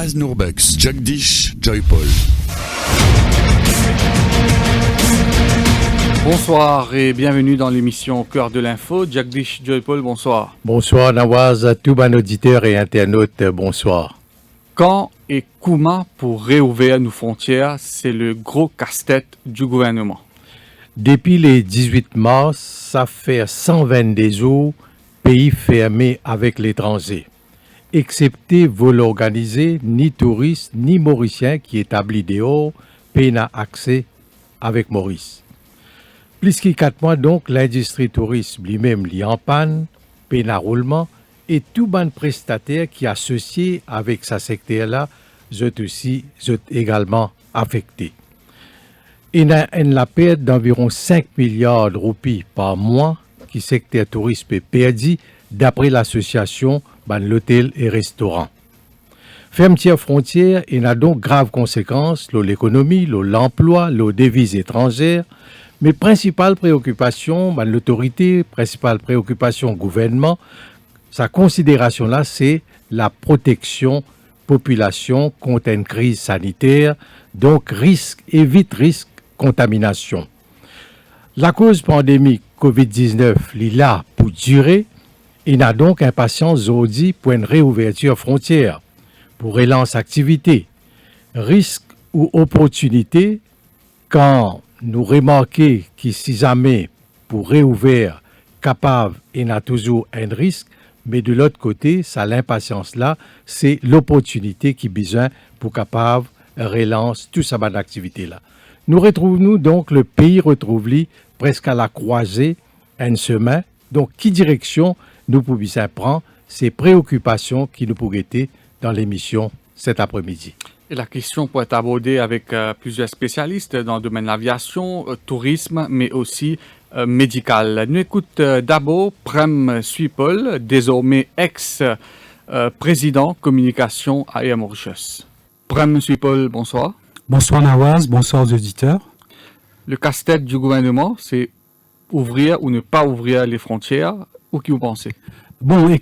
Nawaz Nourbex, Jagdish Joypol. Bonsoir et bienvenue dans l'émission Cœur de l'info. Jagdish Joypol, bonsoir. Bonsoir Nawaz, à tous nos auditeurs et internautes, bonsoir. Quand et comment pour réouvrir nos frontières, c'est le gros casse-tête du gouvernement. Depuis le 18 mars, ça fait 122 jours, pays fermé avec l'étranger. Excepté vol organisé, ni touristes, ni mauriciens qui établit dehors, pays n'a accès avec Maurice. Plus que 4 mois donc, l'industrie touriste lui-même li en panne, pays n'a roulement, et tout ban prestataire qui est associé avec ce secteur-là, sont également affectés. Il y a la perte d'environ 5 milliards de roupies par mois qui secteur touriste peut perdre d'après l'association l'hôtel et restaurant. Fermeture frontière, il y a donc graves conséquences sur l'économie, l'emploi, les devises étrangères, mais principale préoccupation, l'autorité, principale préoccupation gouvernement, sa considération là, c'est la protection population contre une crise sanitaire, donc évite risque contamination. La cause pandémique COVID-19 est là pour durer. Il a donc impatience aujourd'hui pour une réouverture frontière, pour relance activité. Risque ou opportunité, quand nous remarquons que si jamais pour réouvrir capable, il y a toujours un risque, mais de l'autre côté, ça l'impatience là, c'est l'opportunité qui besoin pour capable relance tout ça d'activité là. Nous retrouvons donc le pays retrouve presque à la croisée un chemin. Donc qui direction nous pouvons prendre ces préoccupations qui nous pourraient être dans l'émission cet après-midi. Et la question peut être abordée avec plusieurs spécialistes dans le domaine de l'aviation, tourisme, mais aussi médical. Nous écoutons d'abord Prem Suipol, désormais ex-président communication à Air Mauritius. Prem Suipol, bonsoir. Bonsoir Nawaz, bonsoir aux auditeurs. Le casse-tête du gouvernement, c'est ouvrir ou ne pas ouvrir les frontières. Ou qui vous pensez? Bon, moi,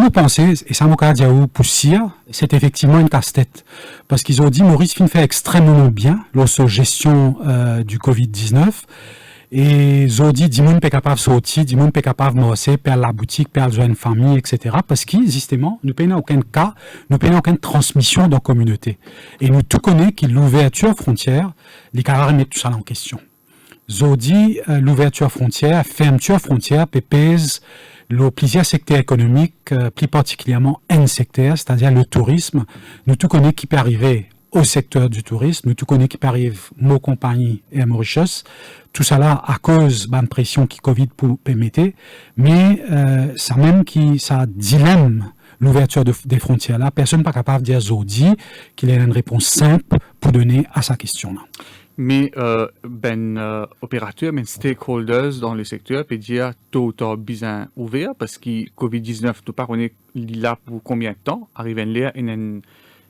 je pensais, et ça m'a dit pour Sia, c'est effectivement une casse-tête. Parce qu'ils ont dit, Maurice fait extrêmement bien, lorsque gestion du Covid-19. Et ils ont dit, Dimoun peut capable de sortir, Dimoun peut capable de marcher, perdre la boutique, perdre une famille, etc. Parce que, justement, nous payons aucun cas, nous payons aucune transmission dans la communauté. Et nous tout connaissons que l'ouverture frontière, les carrières mettent tout ça en question. Zodi, l'ouverture frontière, fermeture frontière, pèse le plusieurs secteurs économiques, plus particulièrement un secteur, c'est-à-dire le tourisme. Nous tout connaissons qui peut arriver au secteur du tourisme, nous tout connaissons qui peut arriver nos compagnies et à Mauritius. Tout ça là à cause de la pression qui Covid peut permettre, mais ça même qui ça dilemme l'ouverture des frontières là. Personne n'est pas capable de dire Zodi qu'il a une réponse simple pour donner à sa question là. Mais opérateurs, stakeholders dans le secteur peuvent dire tôt ou tard bien ouvert parce que COVID-19 tout pas on est là pour combien de temps arriver là il y a un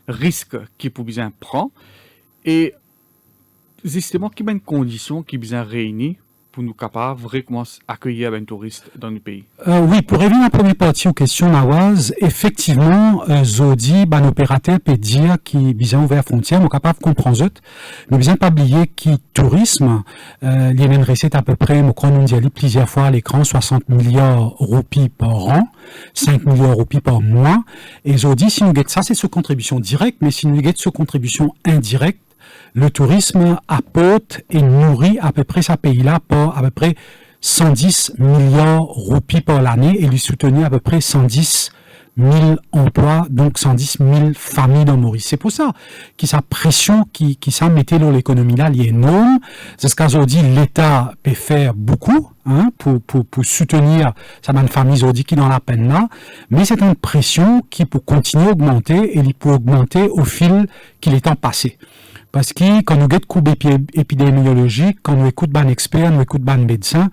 risque qui peut bien prendre et justement qui une condition qui bien réunie pour nous capables de recommencer à accueillir un touriste dans le pays. Oui, pour revenir à la première partie aux questions Nawaz, effectivement, Zodi, opérateur peut dire qu'il bien ouvert frontière, nous capable de comprendre ça, mais bien pas oublier qu'il tourisme, il y a une recette à peu près, nous dit plusieurs fois à l'écran, 60 milliards roupies par an, 5 milliards roupies par mois, et Zodi, si nous guettons ça, c'est sur contribution directe, mais si nous guettons sur contribution indirecte, le tourisme apporte et nourrit à peu près ce pays-là par à peu près 110 milliards roupies par l'année et lui soutenir à peu près 110 000 emplois, donc 110 000 familles dans Maurice. C'est pour ça que sa pression qui s'en mettait dans l'économie là, elle est énorme. C'est ce qu'aujourd'hui l'État peut faire beaucoup, pour soutenir sa famille aujourd'hui qui est dans la peine là, mais c'est une pression qui peut continuer à augmenter et il peut augmenter au fil qu'il est temps passé. Parce que quand nous guettons coup épidémiologique, quand nous écoutons ban experts, nous écoutons ban médecins,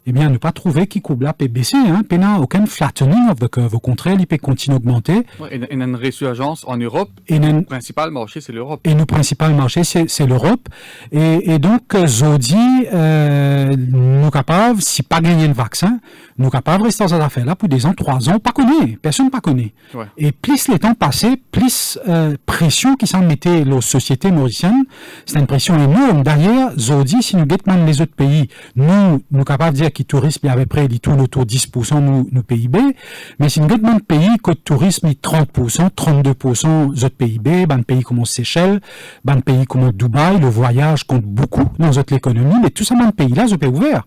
eh bien, ne pas trouver qui couple là peut baisser, hein, peut n'a aucun flattening of the curve. Au contraire, il peut continuer à augmenter. Ouais, et une résurgence en Europe. Et Le principal marché, c'est l'Europe. Et nos principal marché, c'est l'Europe. Et donc, Zodi, nous capables, si pas gagner le vaccin, nous capables de rester dans cette affaire-là pour 2 ans, 3 ans, pas connaît. Personne pas connaît. Ouais. Et plus les temps passés, plus pression qui s'en mettait aux sociétés mauriciennes, c'est une pression énorme. Derrière, Zodi, si nous guettons les autres pays, nous capables de dire que le tourisme est à peu près tout autour de 10% nous PIB, mais si nous guettons le pays, que le tourisme est 30%, 32% des autres PIB, ben pays comme Seychelles, ben pays comme Dubaï, le voyage compte beaucoup dans notre économie, mais tout ça, ben pays-là, c'est ouvert.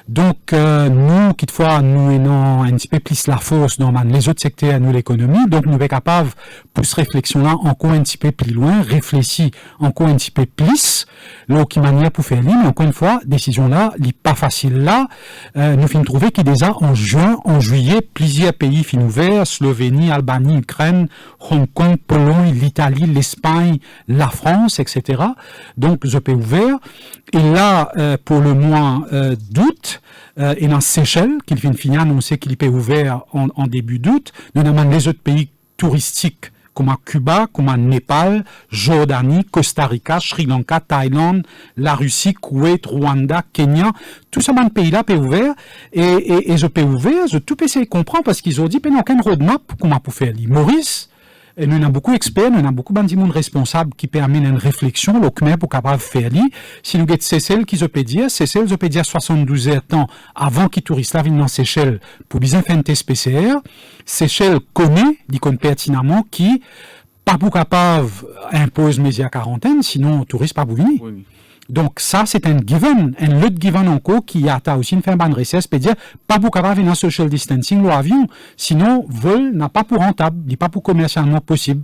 Donc, nous, toutefois, nous ayons un petit peu plus la force dans les autres secteurs de l'économie, donc nous sommes capables, pour cette réflexion-là, encore un petit peu plus loin, réfléchir encore un petit peu plus, là, qui manière pour faire mais encore une fois, décision-là, n'est pas facile là, nous finissons trouver qu'il déjà en juin, en juillet, plusieurs pays finissent ouverts, Slovénie, Albanie, Ukraine, Hong Kong, Pologne, l'Italie, l'Espagne, la France, etc. Donc, je peux ouvert. Et là, pour le mois d'août, et dans Seychelles, qu'il finit annoncer qu'il peut ouvert en début d'août, nous avons les autres pays touristiques comme Cuba, comme Népal, Jordanie, Costa Rica, Sri Lanka, Thaïlande, la Russie, Koweït, Rwanda, Kenya, tout ça, ces pays-là peut ouvert, et je peux ouvert, je tout peux essayer de comprendre parce qu'ils ont dit, qu'il n'y a aucune roadmap comment pour faire. Maurice, et nous avons beaucoup d'experts, nous avons beaucoup de monde responsables qui permettent une réflexion, le CME pour capable de faire. Si nous avons Seychelles qui se peut dire, Seychelles se peut dire 72 heures temps avant qu'ils touristes là viennent dans Seychelles pour bien faire un test PCR. Seychelles connaît, il connaît pertinemment qui, pas pour capable impose mes quarantaine, sinon touristes pas pour venir. Oui. Donc ça, c'est un given, un lot given encore qui a aussi une fin de recette, peut dire pas pour capable venir social distancing l'avion, sinon vol n'a pas pour rentable, n'est pas pour commercialement possible.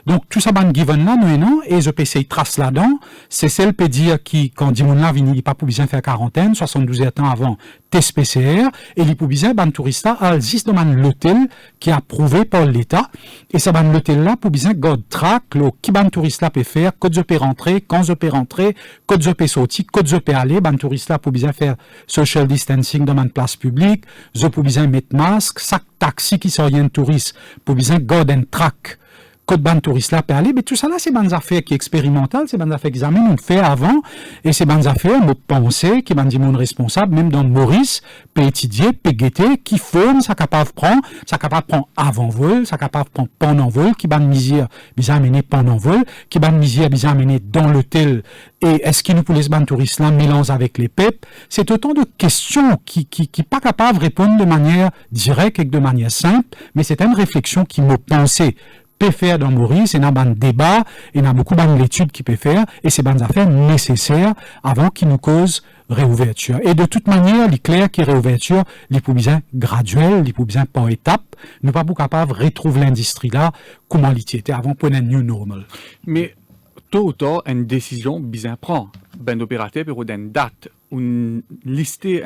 Donc tout ça ban given là nous non et je peux essayer trace là-dedans, c'est celle peut dire qui quand dit mon là vini pas pour bien faire quarantaine 72 heures temps avant test PCR et il pour bien ban touriste à existe dans l'hôtel qui est approuvé par l'État et ça ban l'hôtel là pour bien god track le qui ban touriste là peut faire quand je peux rentrer, quand je peux rentrer, quand je peux sortir, quand je peux aller, ban touriste là pour bien faire social distancing dans une place publique, je peux bien mettre masque, chaque taxi qui s'oriente touriste pour bien god and track code ban touriste là peut aller, mais tout ça là, c'est bonnes affaires qui expérimentales, c'est bonnes affaires qui examinent, on fait avant, et c'est bonnes affaires, on penser, qui ban dit mon responsable, même dans Maurice, peut étudier, peut guetter, qui forme, ça capable prendre, ça capable prendre avant vol, ça capable prendre pendant vol, qui ban misère, bien amener pendant vol, qui ban misère, bien amener dans l'hôtel, et est-ce qu'il nous pour les ban touristes là, mélange avec les PEP, c'est autant de questions qui pas capable de répondre de manière directe et de manière simple, mais c'est une réflexion qui me pensait peut faire dans Maurice, et dans un débat, et dans beaucoup d'études qui peut faire, et c'est des affaires nécessaires avant qu'il nous cause réouverture. Et de toute manière, il est clair que réouverture, il est bien graduel, il est bien par étape, nous pas capable de retrouver l'industrie là, comment il était avant pour un new normal. Mais tôt ou tard, une décision bien prend. Ben opérateur pour une date, on lister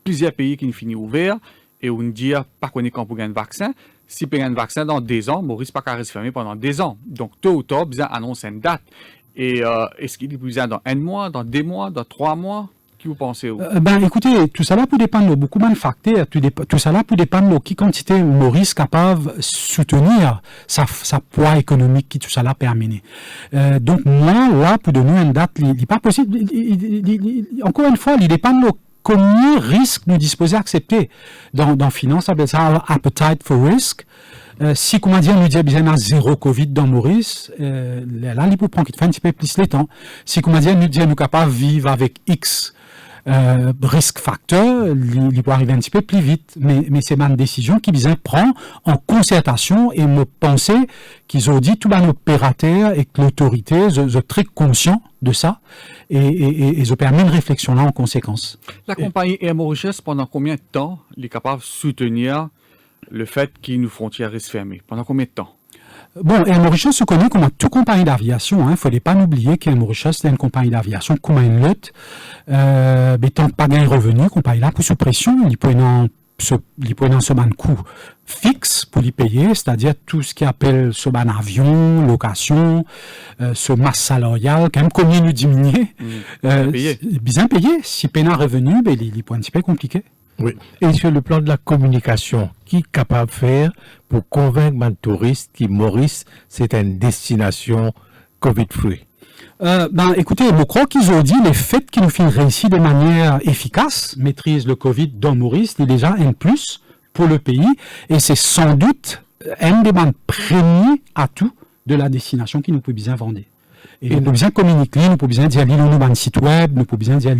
plusieurs pays qui finissent ouverts, et on dit pas qu'on est quand pour un vaccin. Si on a un vaccin dans 2 ans, Maurice pas qu'à rester fermé pendant 2 ans. Donc, tôt ou tard, bien annonce une date. Et est-ce qu'il est bien dans 1 mois, dans 2 mois, dans 3 mois? Qui vous pensez? Écoutez, tout ça là peut dépendre de beaucoup de facteurs. Tout ça là peut dépendre de qui quantité Maurice capable de soutenir sa poids économique qui tout ça là peut amener. Donc, moi, là, pour donner une date, il n'est pas possible. Encore une fois, il dépend de combien risque nous disposer à accepter dans finance, ça s'appelle ça appetite for risk. Si, comment dire, nous dit bien à 0 Covid dans Maurice, là, il peut prendre un petit peu plus le temps. Si, comment dire, nous dit nous capables de vivre avec X risque facteur, il peut arriver un petit peu plus vite. Mais c'est une décision qui bien prend en concertation et me penser qu'ils ont dit tout les opérateurs et que l'autorité, je suis très conscient de ça et je permets une réflexion là en conséquence. La compagnie Air Mauritius, pendant combien de temps il est capable de soutenir le fait qu'il nous frontières restent fermées? Pendant combien de temps? Bon, Air Mauritius se connaît comme toute compagnie d'aviation. Il ne fallait pas oublier qu'Air Mauritius c'est une compagnie d'aviation comme une autre. Mais tant que pas gain revenu, compagnie là pour sous pression, il peut dans ce ban coût fixe pour les payer, c'est-à-dire tout ce qui appelle ce ban avion, location, ce masse salariale, quand même combien nous diminuer, bien payé. Si peine un revenu, il est un petit peu compliqué. Oui. Et sur le plan de la communication, qui est capable de faire pour convaincre les touristes que Maurice, c'est une destination COVID-free? Écoutez, je crois qu'ils ont dit les faits qui nous font réussir de manière efficace, maîtrise le Covid dans Maurice, c'est déjà un plus pour le pays, et c'est sans doute un des premiers atouts de la destination qui nous peut bien vendre. Et nous pouvons bien communiquer, nous pouvons bien dire nos site web, nous pouvons bien dire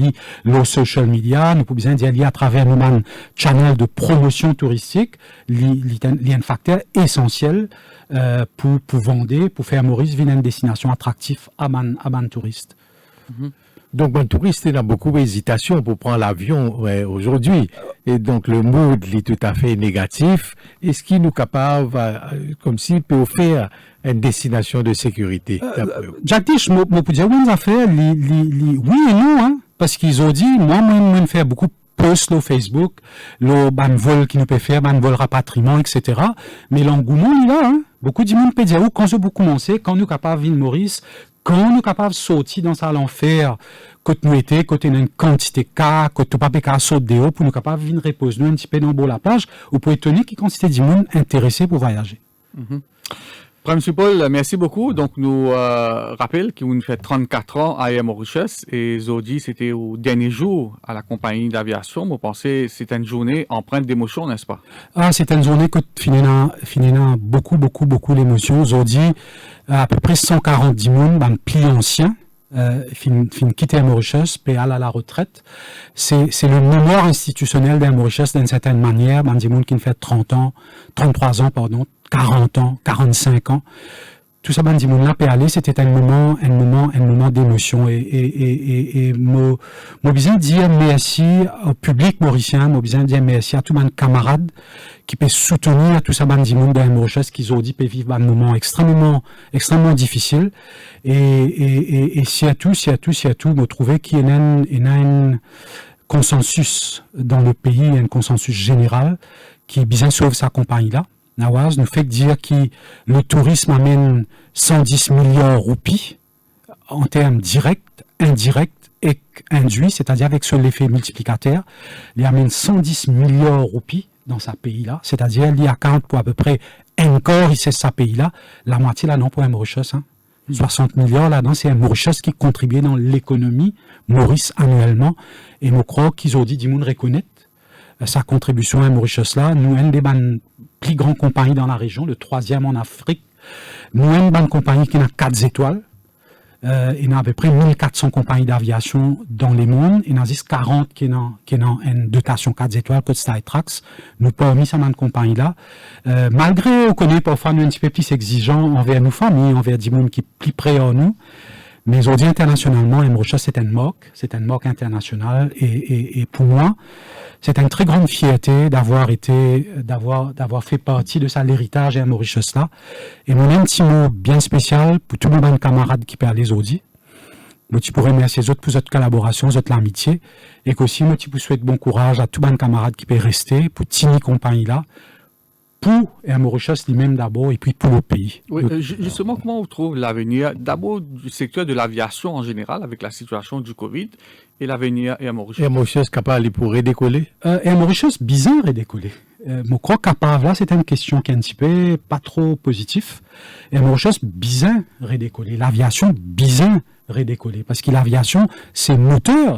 nos social media, nous pouvons bien dire à travers nos channels de promotion touristique, un facteur essentiel pour vendre, pour faire Maurice une destination attractive à man touristes. Donc, les touristes, il y a beaucoup d'hésitation pour prendre l'avion aujourd'hui. Et donc, le mood est tout à fait négatif. Est-ce qu'il nous capable, comme s'il peut offrir une destination de sécurité? Jacques, je peux dire, oui, oui et non, hein, parce qu'ils ont dit, moi, je fais beaucoup de posts sur Facebook, le vol qui nous peut faire, vol rapatriement, etc. Mais l'engouement, il est là, hein. Beaucoup de monde peut dire, quand je peux commencer, quand nous sommes capables de vivre Maurice, quand nous sommes capables de sortir dans ça l'enfer, quand nous étions, quand il y a une quantité de cas, quand nous ne pouvons pas sauter de haut, pour nous capables de venir reposer un petit peu dans la plage, ou pour étonner qu'il y a une quantité de monde intéressé pour voyager. Frère M. Paul, merci beaucoup. Donc, nous rappelle que vous faites 34 ans à Air Mauritius et Zodi, c'était au dernier jour à la compagnie d'aviation. Vous pensez que c'était une journée empreinte d'émotion, n'est-ce pas? Ah, c'était une journée que finina beaucoup d'émotions. Zodi, à peu près 140 personnes, dans le pli ancien, fin quitter Air Mauritius, puis aller à la retraite. C'est le mémoire institutionnel d'Air Mauritius d'une certaine manière, dans des gens qui fait 33 ans, 40 ans, 45 ans. Tout ça, bandi moun là, peut aller, c'était un moment d'émotion. Et moi, besoin dire merci au public mauricien, moi, besoin dire merci à tous mes camarades qui peuvent soutenir tout ça, bandi moun dans Mauritius, qui ont dit peuvent vivre un moment extrêmement difficile. Et si à tout, moi, trouver qu'il y a un consensus dans le pays, un consensus général, qui bien sauve sa compagnie-là. Nawaz nous fait dire que le tourisme amène 110 milliards de roupies en termes directs, indirects et induits, c'est-à-dire avec l'effet multiplicateur. Il amène 110 milliards de roupies dans ce pays-là, c'est-à-dire il y a 40 pour à peu près un quart, il sait ce pays-là, la moitié là non pour un Mauritius. 60 milliards là-dedans, c'est un Mauritius qui contribue dans l'économie Maurice annuellement. Et je crois qu'ils ont dit, du monde reconnaître sa contribution à Mauritius là. Nous, une des plus grandes compagnies dans la région, le 3e en Afrique. Nous, une bonne compagnie qui a 4 étoiles. Il y a à peu près 1400 compagnies d'aviation dans le monde. Il y en a 40 qui ont une dotation 4 étoiles, comme Skytrax. Nous parmi ces compagnies là. Malgré, on connaît parfois nous un petit peu plus exigeants envers nos familles, envers des gens qui sont plus près à nous. Mais aujourd'hui, internationalement, Mauritius, c'est une marque internationale. Et pour moi, c'est une très grande fierté d'avoir fait partie de ça, l'héritage à Mauritius là. Et mon un petit mot bien spécial pour tous mes camarades qui parlent les audits. Moi, tu pourrais remercier les autres pour votre collaboration, votre amitié. Et qu'aussi, moi, tu souhaite bon courage à tous mes camarades qui peuvent rester pour Tini compagnie là. Pour Air Mauritius lui-même d'abord et puis pour le pays. Oui, justement, comment on trouve l'avenir d'abord du secteur de l'aviation en général avec la situation du Covid et l'avenir Air Mauritius? Air Mauritius capable pour redécoller? Air Mauritius bizarre redécoller. Je crois capable là, c'est une question qui est un petit peu pas trop positive. Air Mauritius bizarre redécoller. L'aviation bizarre redécoller parce que l'aviation c'est moteur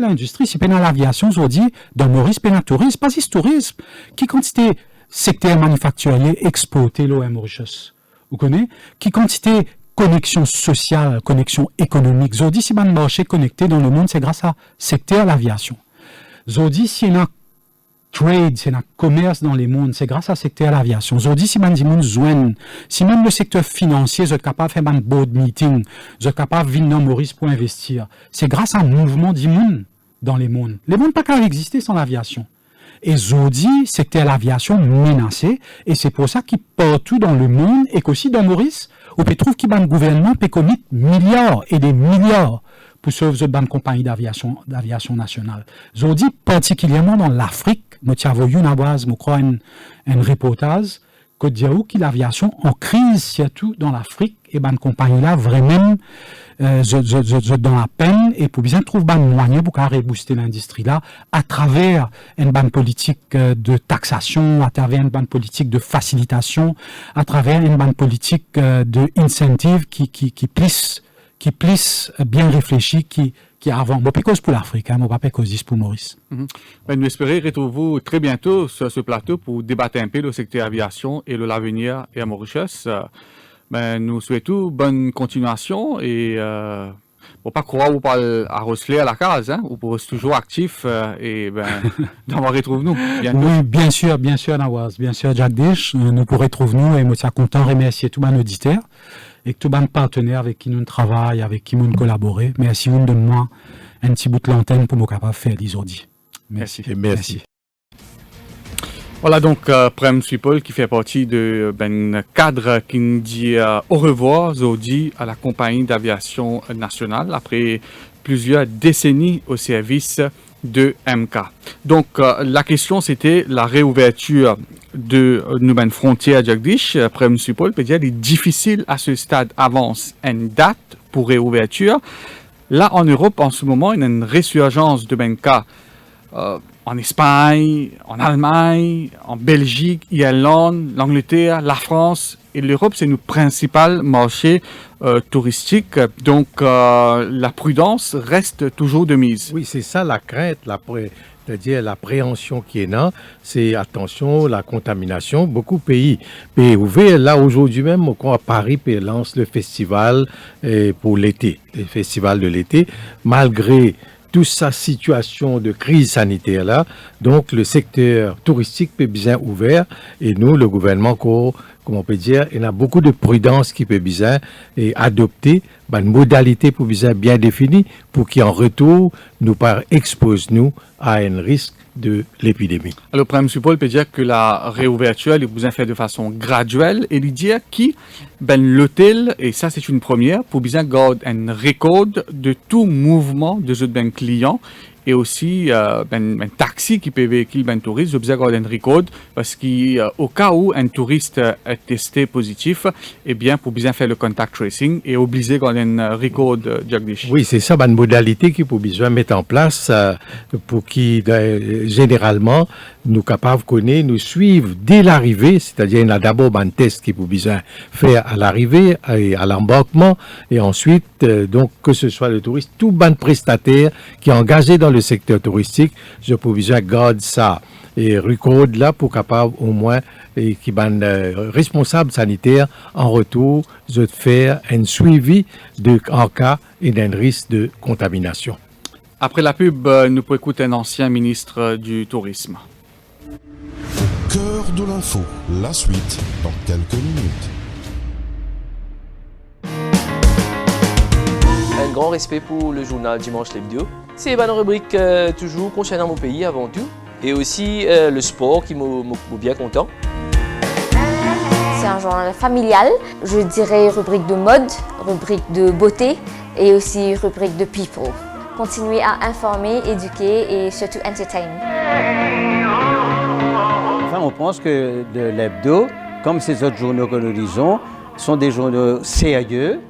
l'industrie. Si pendant l'aviation, on dit dans Maurice, pendant tourisme, pas si tourisme, qui quantité secteur manufacturier exporté l'Air Mauritius. Vous connaissez? Qui quantité connexion sociale, connexion économique. Zodi, si man marché connecté dans le monde, c'est grâce à secteur l'aviation. Zodi, si y a trade, c'est un commerce dans les mondes, c'est grâce à secteur l'aviation. Zodi, si man dit moun zwen, si même le secteur financier, vous êtes capable de faire un board meeting, vous êtes capable de venir dans Maurice pour investir. C'est grâce à un mouvement d'immun dans les mondes. Les mondes pas qu'à exister sans l'aviation. Et Zodi, secteur l'aviation menacé, et c'est pour ça qu'il partout dans le monde, et qu'aussi dans Maurice, on peut trouver qu'il y a un gouvernement qui commet milliards et des milliards pour sauver cette bonne compagnie d'aviation nationale. Zodi, particulièrement dans l'Afrique, nous avons eu un reportage que dit que l'aviation en crise, surtout dans l'Afrique et ban compagnie là vraiment dans la peine et pour bien trouver ban moyen pour rebooster l'industrie là à travers une bonne politique de taxation, à travers une bonne politique de facilitation, à travers une bonne politique de incentive qui plisse bien réfléchi, qui avant. Bon, cause pour l'Afrique, hein, pas cause pour Maurice. Ben, nous espérons retrouver très bientôt sur ce plateau pour débattre un peu le secteur aviation et l'avenir et à Mauritius. Ben, nous souhaitons bonne continuation et pour pas croire ou pas à Rosselet à la case, hein, ou pour rester toujours actif et ben, d'avoir retrouvé nous. Bientôt. Oui, bien sûr, Nawaz, bien sûr, Jack Dish, nous pourrons retrouver nous et moi, je suis content de remercier tous nos auditeurs et tous les partenaires avec qui nous travaillons, avec qui nous collaborons. Merci, vous donnez moi un petit bout de l'antenne pour me capable de faire aujourd'hui. Merci. Merci. Voilà donc Prem Swipol qui fait partie de cadre qui nous dit au revoir aujourd'hui à la compagnie d'aviation nationale après plusieurs décennies au service de MK. Donc la question c'était la réouverture de nouvelles frontières à Jagdish. Prem Swipol peut dire qu'il est difficile à ce stade avance une date pour réouverture. Là en Europe en ce moment il y a une résurgence de MK. En Espagne, en Allemagne, en Belgique, Irlande, l'Angleterre, la France et l'Europe, c'est nos principaux marchés touristiques. Donc, la prudence reste toujours de mise. Oui, c'est ça la crainte, c'est-à-dire la préhension qui est là, c'est attention, la contamination. Beaucoup de pays ouverts. Là, aujourd'hui même, à Paris, lance le festival pour l'été, le festival de l'été, malgré toute sa situation de crise sanitaire là, donc le secteur touristique peut bien ouvert et nous, le gouvernement, comme on peut dire, il y a beaucoup de prudence qui peut bien adopter une modalité pour bien définie pour qu'en retour, nous pas expose nous à un risque de l'épidémie. Alors, le Prime Supol peut dire que la réouverture est bien faite de façon graduelle et il dit que l'hôtel, et ça c'est une première, pour bien garder un record de tout mouvement de ce client et aussi un taxi qui peut véhiculer un touriste, je besoin garder un record parce qu'au cas où un touriste est testé positif, eh bien pour bien faire le contact tracing et obliger garder un record Jagdish. Oui, c'est ça une modalité qu'il faut bien mettre en place pour qui généralement nous capables connaître, nous suivre dès l'arrivée, c'est-à-dire il y a d'abord un test qu'il faut bien faire à l'arrivée et à l'embarquement et ensuite donc que ce soit le touriste, tout ban prestataire qui est engagé dans le secteur touristique, je peux bien garder ça et record là pour capable au moins et qui ban responsable sanitaire en retour de faire un suivi en cas d'un risque de contamination. Après la pub, nous pouvons écouter un ancien ministre du Tourisme. Cœur de l'info, la suite dans quelques minutes. Un grand respect pour le journal Dimanche l'Hebdo. C'est une rubrique toujours concernant mon pays avant tout. Et aussi le sport qui m'a bien content. C'est un journal familial, je dirais rubrique de mode, rubrique de beauté et aussi rubrique de people. Continuez à informer, éduquer et surtout entertain. Enfin, on pense que l'hebdo, comme ces autres journaux que nous lisons, sont des journaux sérieux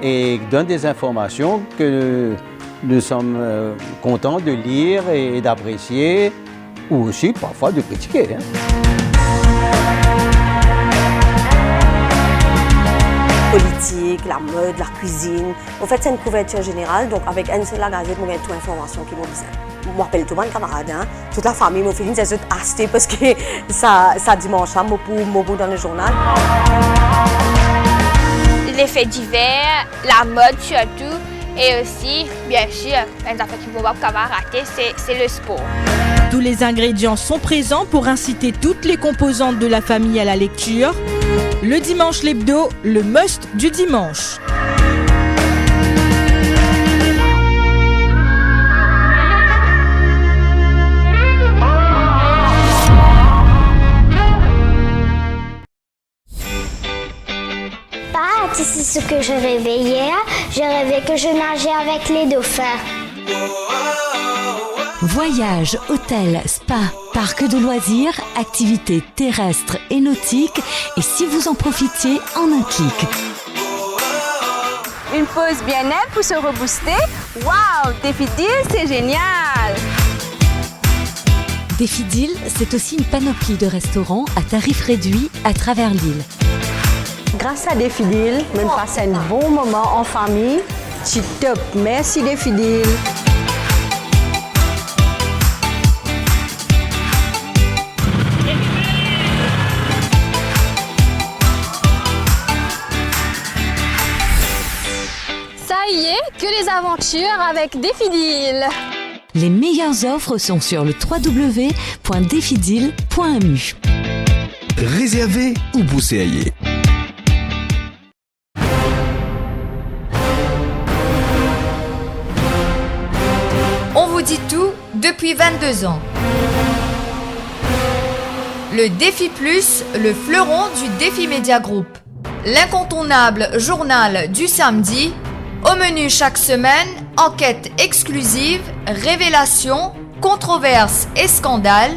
et donnent des informations que nous sommes contents de lire et d'apprécier, ou aussi parfois de critiquer. Politique, la mode, la cuisine. En fait, c'est une couverture générale, donc avec une seule gazette, on a toute l'information qui m'a besoin. Je m'appelle tout mon camarade, toute la famille m'a fait c'est acheté parce que ça dimanche, pour dans le journal. Les faits divers, la mode surtout, et aussi, bien sûr, une affaire qui ne va pas rater, c'est le sport. Tous les ingrédients sont présents pour inciter toutes les composantes de la famille à la lecture. Le Dimanche l'Hebdo, le must du dimanche. C'est ce que je rêvais hier. Je rêvais que je nageais avec les dauphins. Voyages, hôtels, spa, parcs de loisirs, activités terrestres et nautiques. Et si vous en profitiez en un clic. Une pause bien-être pour se rebooster. Waouh, Défi Deal, c'est génial! Défi Deal, c'est aussi une panoplie de restaurants à tarifs réduits à travers l'île. Grâce à Défi Deal, on passe un bon moment en famille. C'est top. Merci Défi Deal. Ça y est, que les aventures avec Défi Deal. Les meilleures offres sont sur le www.defideal.mu. Réservez ou bousséaillez. On vous dit tout depuis 22 ans. Le Défi Plus, le fleuron du Défi Média Group. L'incontournable journal du samedi. Au menu chaque semaine, enquêtes exclusives, révélations, controverses et scandales.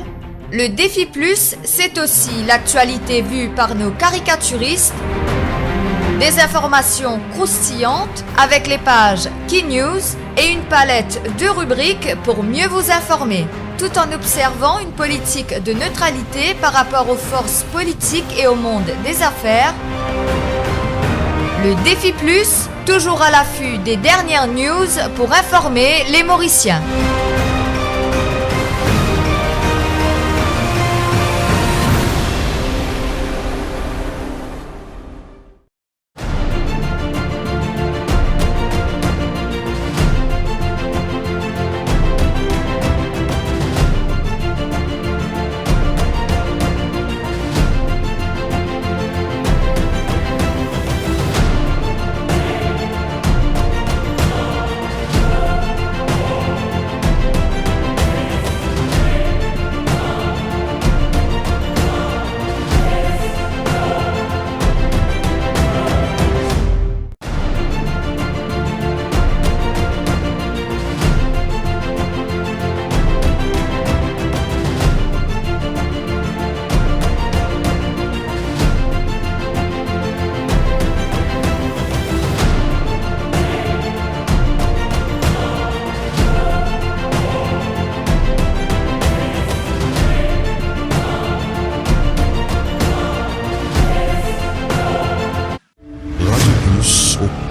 Le Défi Plus, c'est aussi l'actualité vue par nos caricaturistes. Des informations croustillantes avec les pages Key News et une palette de rubriques pour mieux vous informer, tout en observant une politique de neutralité par rapport aux forces politiques et au monde des affaires. Le Défi Plus, toujours à l'affût des dernières news pour informer les Mauriciens.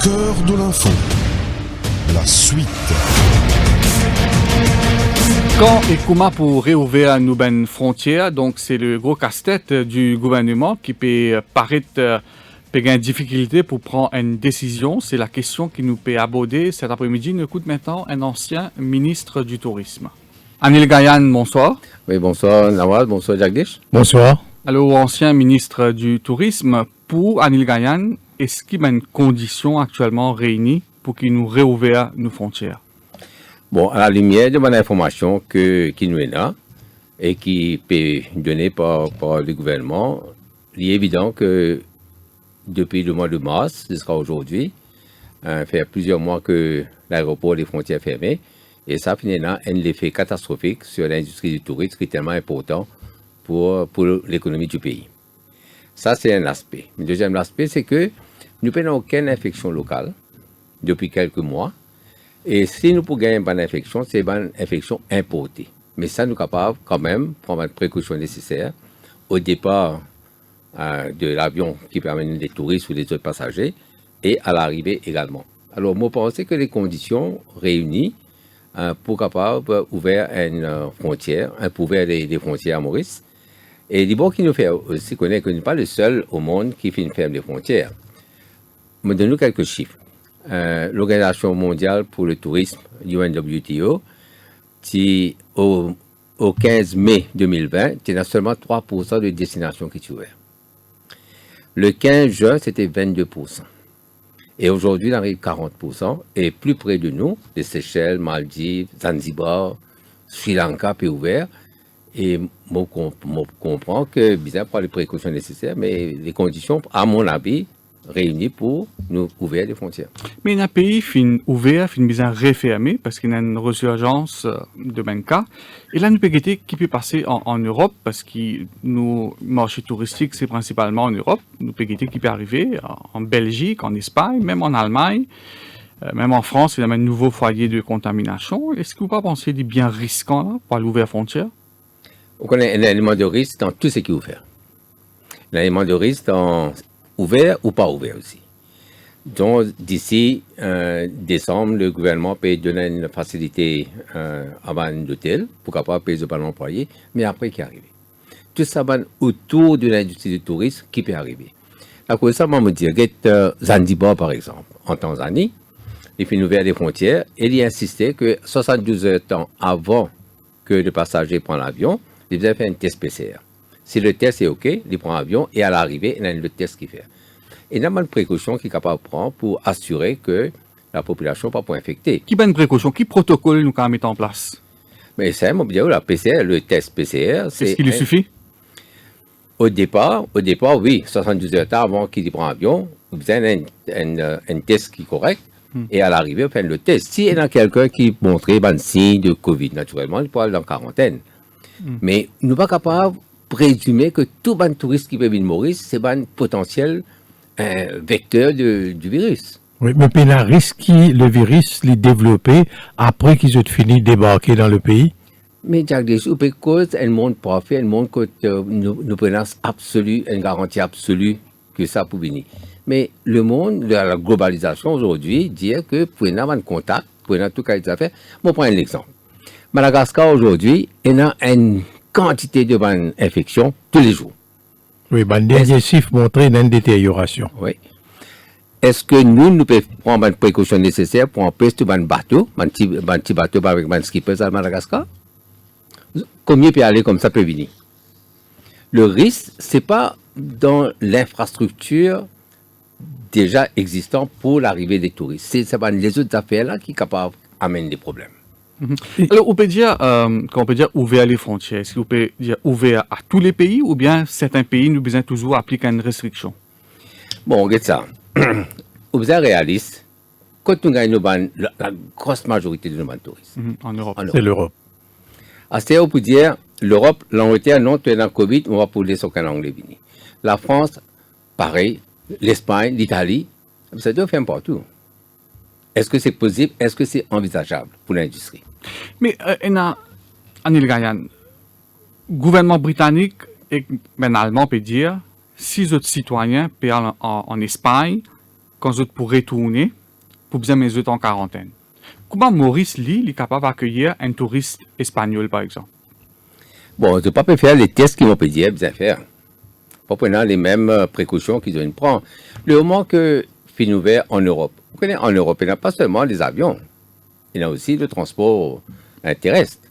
Cœur de l'info. La suite. Quand et comment pour réouvrir nos frontières, donc c'est le gros casse-tête du gouvernement qui peut paraître une difficulté pour prendre une décision. C'est la question qui nous peut aborder cet après-midi. Nous écoute maintenant un ancien ministre du Tourisme. Anil Gayan, bonsoir. Oui, bonsoir Nawaz, bonsoir Jagdish. Bonsoir. Alors, ancien ministre du Tourisme, pour Anil Gayan, est-ce qu'il y a une condition actuellement réunie pour qu'il nous réouvre nos frontières? Bon, à la lumière de mon information qui nous est là et qui peut donner par le gouvernement, il est évident que depuis le mois de mars jusqu'à aujourd'hui, fait plusieurs mois que l'aéroport des frontières fermées et ça finit là un effet catastrophique sur l'industrie du tourisme qui est tellement important pour l'économie du pays. Ça, c'est un aspect. Le deuxième aspect, c'est que nous n'avons aucune infection locale depuis quelques mois. Et si nous pouvons gagner une bonne infection, c'est une infection importée. Mais ça, nous sommes capables quand même de prendre les précautions nécessaires au départ de l'avion qui permet des touristes ou des autres passagers et à l'arrivée également. Alors, moi, je pense que les conditions réunies pour capable ouvrir une frontière, pour ouvrir des frontières à Maurice. Et d'abord, qui nous fait aussi connaître que nous ne sommes pas le seul au monde qui fait une ferme des frontières. Je donne quelques chiffres. L'Organisation mondiale pour le tourisme, UNWTO, qui au 15 mai 2020, il y a seulement 3% de destinations qui sont ouvertes. Le 15 juin, c'était 22%. Et aujourd'hui, il arrive 40%. Et plus près de nous, les Seychelles, Maldives, Zanzibar, Sri Lanka, est ouvert. Et moi, je comprends que, bizarre, pas les précautions nécessaires, mais les conditions, à mon avis, réunis pour nous ouvrir les frontières. Mais il y a un pays fin ouvert, fin bien refermé, parce qu'il y a une résurgence de même cas. Et là, nous peut qui peut passer en Europe, parce que nos marchés touristiques, c'est principalement en Europe. Nous peut qui peut arriver en Belgique, en Espagne, même en Allemagne. Même en France, il y a un nouveau foyer de contamination. Est-ce que vous pas pensez des biens risquants là, pour aller ouvrir la frontière? On connaît un élément de risque dans tout ce qui est ouvert. Un élément de risque dans ouvert ou pas ouvert aussi. Donc, d'ici décembre, le gouvernement peut donner une facilité avant un hôtel, pourquoi pas payer de l'employé, mais après qui arrive. Tout ça va autour de l'industrie du tourisme qui peut arriver. À cause de ça, on me dit, Zanzibar par exemple, en Tanzanie, il fait ouvrir les frontières et il insistait que 72 heures avant que le passager prenne l'avion, il devait faire un test PCR. Si le test est OK, il prend l'avion et à l'arrivée, il y a le test qu'il fait. Et il y a une précaution qu'il est capable de prendre pour assurer que la population ne va pas infecter. Qui bonne précaution, qui protocole nous avons mis en place? Mais c'est un dire la PCR, le test PCR, c'est. Est-ce qu'il lui suffit? Au départ, oui, 72 heures avant qu'il prend l'avion, vous avez un test qui est correct. Et à l'arrivée, on fait le test. Si il y a quelqu'un qui montrait un signe de Covid, naturellement, il peut aller en quarantaine. Mais nous ne sommes pas capables de présumer que tout le touriste qui peut venir Maurice, c'est un potentiel vecteur du virus. Oui, mais il y a un risque que le virus l'ait développé après qu'ils aient fini de débarquer dans le pays. Mais Jacques Deschaux, parce qu'elle montre parfait, elle montre que nous prenons absolue, une garantie absolue que ça peut venir. Mais le monde de la globalisation aujourd'hui dit que pour avoir un contact, pour avoir tout cas des affaires, on prend un exemple. Madagascar aujourd'hui, il y a une quantité de bonnes infections tous les jours. Oui, le dernier chiffre montrait une détérioration. Oui. Est-ce que nous pouvons prendre les précautions nécessaires pour empêcher tout un bateau, un petit bateau avec un skipper à Madagascar? Combien peut aller comme ça peut venir? Le risque, ce n'est pas dans l'infrastructure déjà existant pour l'arrivée des touristes. C'est les autres affaires-là qui sont capables d'amener des problèmes. Alors, on peut dire, quand on peut dire ouvert les frontières, est-ce qu'on peut dire ouvert à tous les pays ou bien certains pays nous besoin toujours appliquer une restriction? Bon, regarde ça. Vous êtes réaliste. Quand nous gagnons la grosse majorité de nos touristes. En Europe. C'est l'Europe. À ce on peut dire, l'Europe, l'Angleterre, non, tu es dans le Covid, on va pouler sur quel anglais venir. La France, pareil. L'Espagne, l'Italie, ça doit faire partout. Est-ce que c'est possible? Est-ce que c'est envisageable pour l'industrie? Mais, Anil Gayan, le gouvernement britannique et même allemand peut dire, si les autres citoyens peuvent aller en Espagne, quand ils pourraient retourner, pour bien mettre eux en quarantaine. Comment Maurice Lee est capable d'accueillir un touriste espagnol, par exemple? Bon, je ne peux pas faire les tests qu'ils vont dire, bien faire. Pas prendre les mêmes précautions qu'ils ont prendre. Le moment que fin ouvert en Europe, vous connaissez, en Europe, il n'y a pas seulement les avions, il y a aussi le transport terrestre.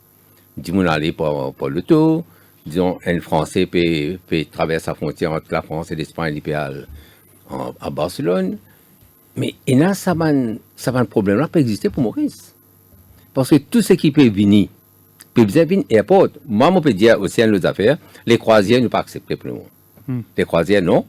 Disons, aller par l'auto, disons, un Français peut traverser la frontière entre la France et l'Espagne, il peut aller à Barcelone. Mais il y a ça un problème-là peut exister pour Maurice. Parce que tout ce qui peut venir, peut venir airport. Moi, je peux dire aussi à nos affaires, les croisières ne sont pas acceptées pour le moment. Les croisières, non.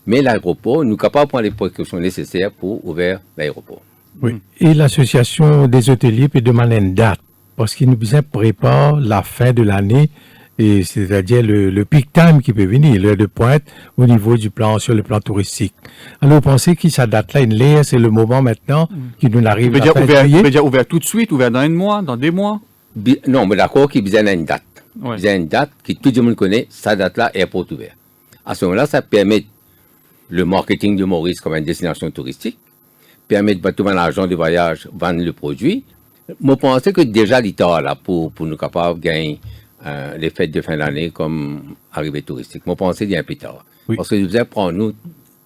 Mais l'aéroport, nous sommes capables de prendre les précautions nécessaires pour ouvrir l'aéroport. Oui. Et l'association des hôteliers peut demander une date, parce qu'ils nous préparent la fin de l'année, et c'est-à-dire le peak time qui peut venir, l'heure de pointe au niveau du plan, sur le plan touristique. Alors, vous pensez que cette date-là, c'est le moment maintenant qui nous arrive à Vous pouvez dire ouvert tout de suite, ouvert dans un mois, dans 2 mois? Non, mais d'accord qu'il y a une date. Il y a une date que tout le monde connaît, cette date-là, aéroport ouvert. À ce moment-là, ça permet le marketing de Maurice comme une destination touristique, permet de tout l'argent de voyage, vendre le produit. Je pense que déjà l'État là pour nous capables de gagner les fêtes de fin d'année comme arrivée touristique. Je pense qu'il y a un peu tard. Oui. Parce que nous devons prendre nous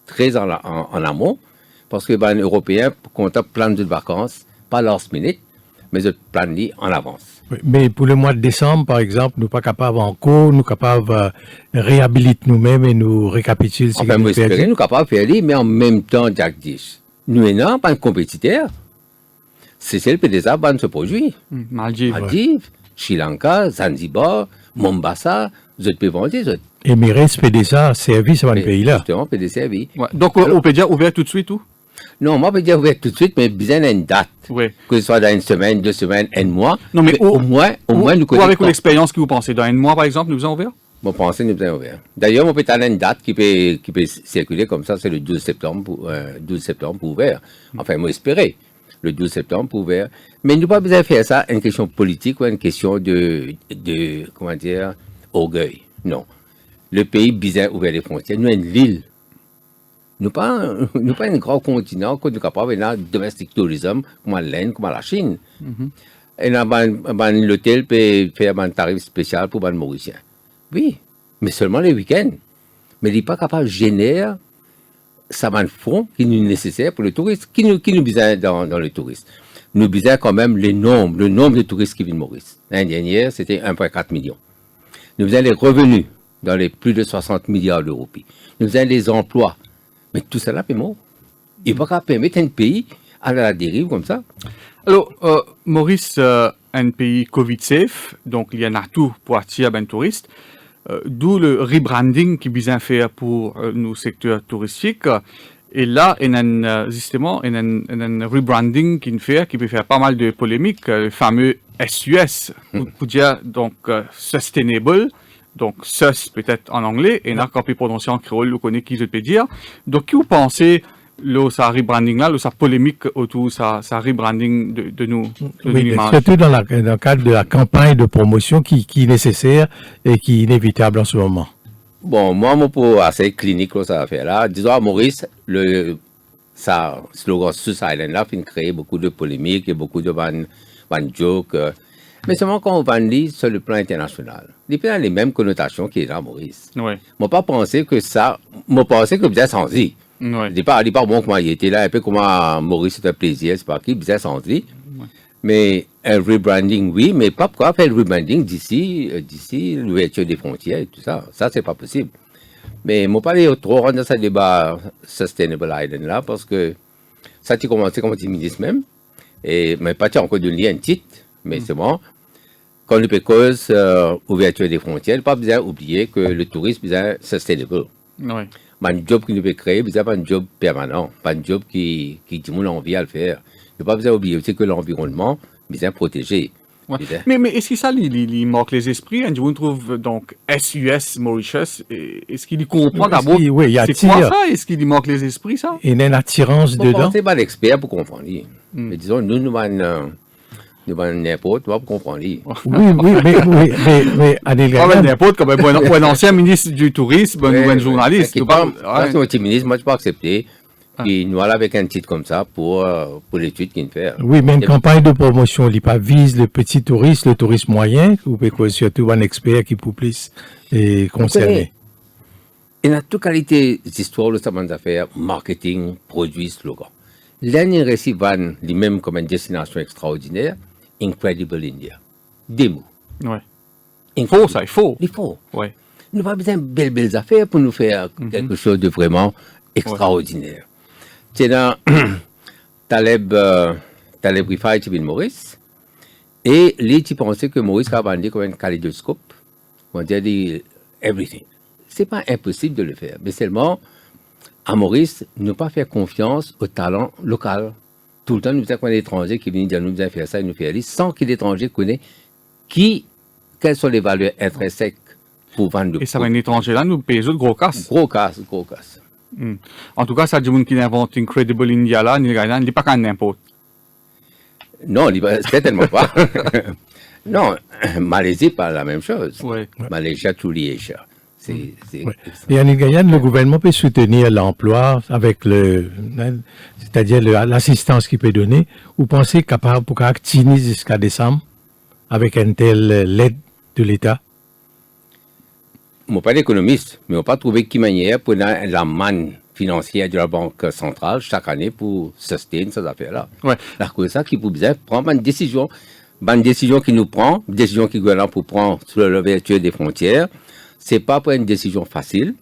très en amont, parce que les Européens comptent plein de vacances, pas last minute, mais de planifier en avance. Oui, mais pour le mois de décembre, par exemple, nous ne sommes pas capables encore, nous sommes capables de réhabiliter nous-mêmes et nous récapituler ce que nous faisons. Nous sommes capables de faire, mais en même temps, Jack Dish, nous n'avons pas un compétiteur. C'est celle qui déjà ce produit. Maldives. Sri Lanka, Zanzibar, Mombasa, vous êtes vendre, vous êtes. Emirates fait déjà service à un pays là. Justement, fait des services. Ouais. Donc, on peut dire ouvert tout de suite ou? Non, moi, je peux dire ouvert tout de suite, mais besoin d'une date. Oui. Que ce soit dans une semaine, 2 semaines, un mois. Non, mais au moins, nous connaissons. Ou avec l'expérience que vous pensez, dans un mois, par exemple, nous avons ouvert? Bon, pensez, nous avons ouvert. D'ailleurs, on peut avoir une date qui peut circuler comme ça, c'est le 12 septembre pour ouvert. Enfin, moi, espérer. Le 12 septembre pour ouvert. Mais nous pas besoin de faire ça une question politique ou une question de comment dire, orgueil. Non. Le pays besoin ouvert les frontières. Nous, une ville. Nous pas un grand continent qu'on est capable de domestic tourism comme l'Inde, comme la Chine. Et là, l'hôtel peut faire un tarif spécial pour les Mauriciens. Oui, mais seulement les week-ends. Mais il n'est pas capable de générer ça va fonds qui nous nécessaire pour le tourisme, qui nous besoin dans le tourisme. Nous besoin quand même le nombre de touristes qui viennent Maurice. L'année dernière, c'était 1,4 million. Nous besoin les revenus dans les plus de 60 milliards d'euros. Nous besoin les emplois. Mais tout cela est mort. Il ne va pas permettre un pays à la dérive comme ça. Alors, Maurice, un pays Covid-safe, donc il y en a tout pour attirer les touristes. D'où le rebranding qui besoin faire pour nos secteurs touristiques. Et là, il y a justement un rebranding qui peut faire pas mal de polémiques, le fameux SUS, pour dire donc sustainable, donc SUS peut-être en anglais, et là quand on prononcer en créole, vous connaissez qui je peux dire. Donc, qui vous pensez sa rebranding là, sa polémique autour de sa rebranding de nous, oui, surtout dans le cadre de la campagne de promotion qui est nécessaire et qui est inévitable en ce moment. Bon, moi, pour assez clinique, ça va faire là. Disons à Maurice, ça slogan Sus Island là, fait créer beaucoup de polémiques et beaucoup de van jokes. Mais seulement quand on va dire sur le plan international, il y a les mêmes connotations qu'il y a à Maurice. Oui. Moi, pas penser que ça, moi, penser que vous êtes sans vie. Ouais. Il n'est pas bon comment il était là, un peu comme Maurice, c'est un plaisir, c'est pas qui, bizarre sans lui. Ouais. Mais un rebranding, oui, mais pas pourquoi faire le rebranding d'ici l'ouverture des frontières et tout ça. Ça, c'est pas possible. Mais moi, pas aller trop rendre ça débat Sustainable Island là, parce que ça a commencé comme ministre même, mais pas encore donné un titre, mais c'est bon. Quand on peut cause ouverture des frontières, pas besoin d'oublier que le tourisme est sustainable. Ouais. Un job qui nous peut créer, c'est pas un job permanent, pas un job qui dit qu'on a envie à le faire. Il ne faut pas besoin d'oublier aussi que l'environnement est bien protégé. Ouais. Mais est-ce que ça, il marque les esprits? On trouve donc SUS Mauritius. Est-ce qu'il comprend d'abord? Oui, c'est quoi ça? Est-ce qu'il marque les esprits, ça? Il y a une attirance dedans. C'est pas l'expert pour comprendre. Mais disons, nous n'importe quoi pour comprendre. Oui, Adèle Gaillane. N'importe comme un ancien ministre du tourisme, un journaliste. C'est un petit ministre, moi je ne peux pas accepter. Puis nous allons avec un titre comme ça pour l'étude qu'il fait. Oui, mais une campagne de promotion, il pas vise le petit touriste, le tourisme moyen, ou surtout un expert qui peut plus concerner. Il y a toute qualité d'histoire, le savoir d'affaires, marketing, produits, slogan. L'année récit van, lui-même comme une destination extraordinaire, Incredible India. Des mots. Ouais. Il faut ça, il faut. Il faut. Ouais. Nous n'avons pas besoin de belles affaires pour nous faire quelque chose de vraiment extraordinaire. C'est dans Taleb Rifai qui vient de Maurice. Et lui, tu pensais que Maurice a vendu comme un kaléidoscope. On dit everything. Ce n'est pas impossible de le faire. Mais seulement, à Maurice, ne pas faire confiance au talent local. Tout le temps, nous avons des étrangers qui viennent dire nous allons faire ça et nous faire ça, sans que l'étranger connaisse quelles sont les valeurs intrinsèques pour vendre le. Et ça va un étranger là, nous payons de gros casse. Gros casse. En tout cas, ça dit qui invente Incredible India là, il n'est pas qu'un n'importe. Non, certainement pas. Non, Malaisie pas la même chose. Ouais. Malaisie, tout l'Asia. Et Anil Gaillane, le gouvernement peut soutenir l'emploi avec c'est-à-dire l'assistance qu'il peut donner. Vous pensez capable pour actionner jusqu'à décembre avec une telle aide de l'État? Je ne suis pas économiste, mais on n'a pas trouvé qui manière pour la manne financière de la Banque centrale chaque année pour soutenir ces affaires-là. Ouais. Alors que ça, qui peut prendre une décision qui nous prend, une décision qui gouvernement pour prendre sur l'ouverture des frontières. C'est pas pour une décision facile,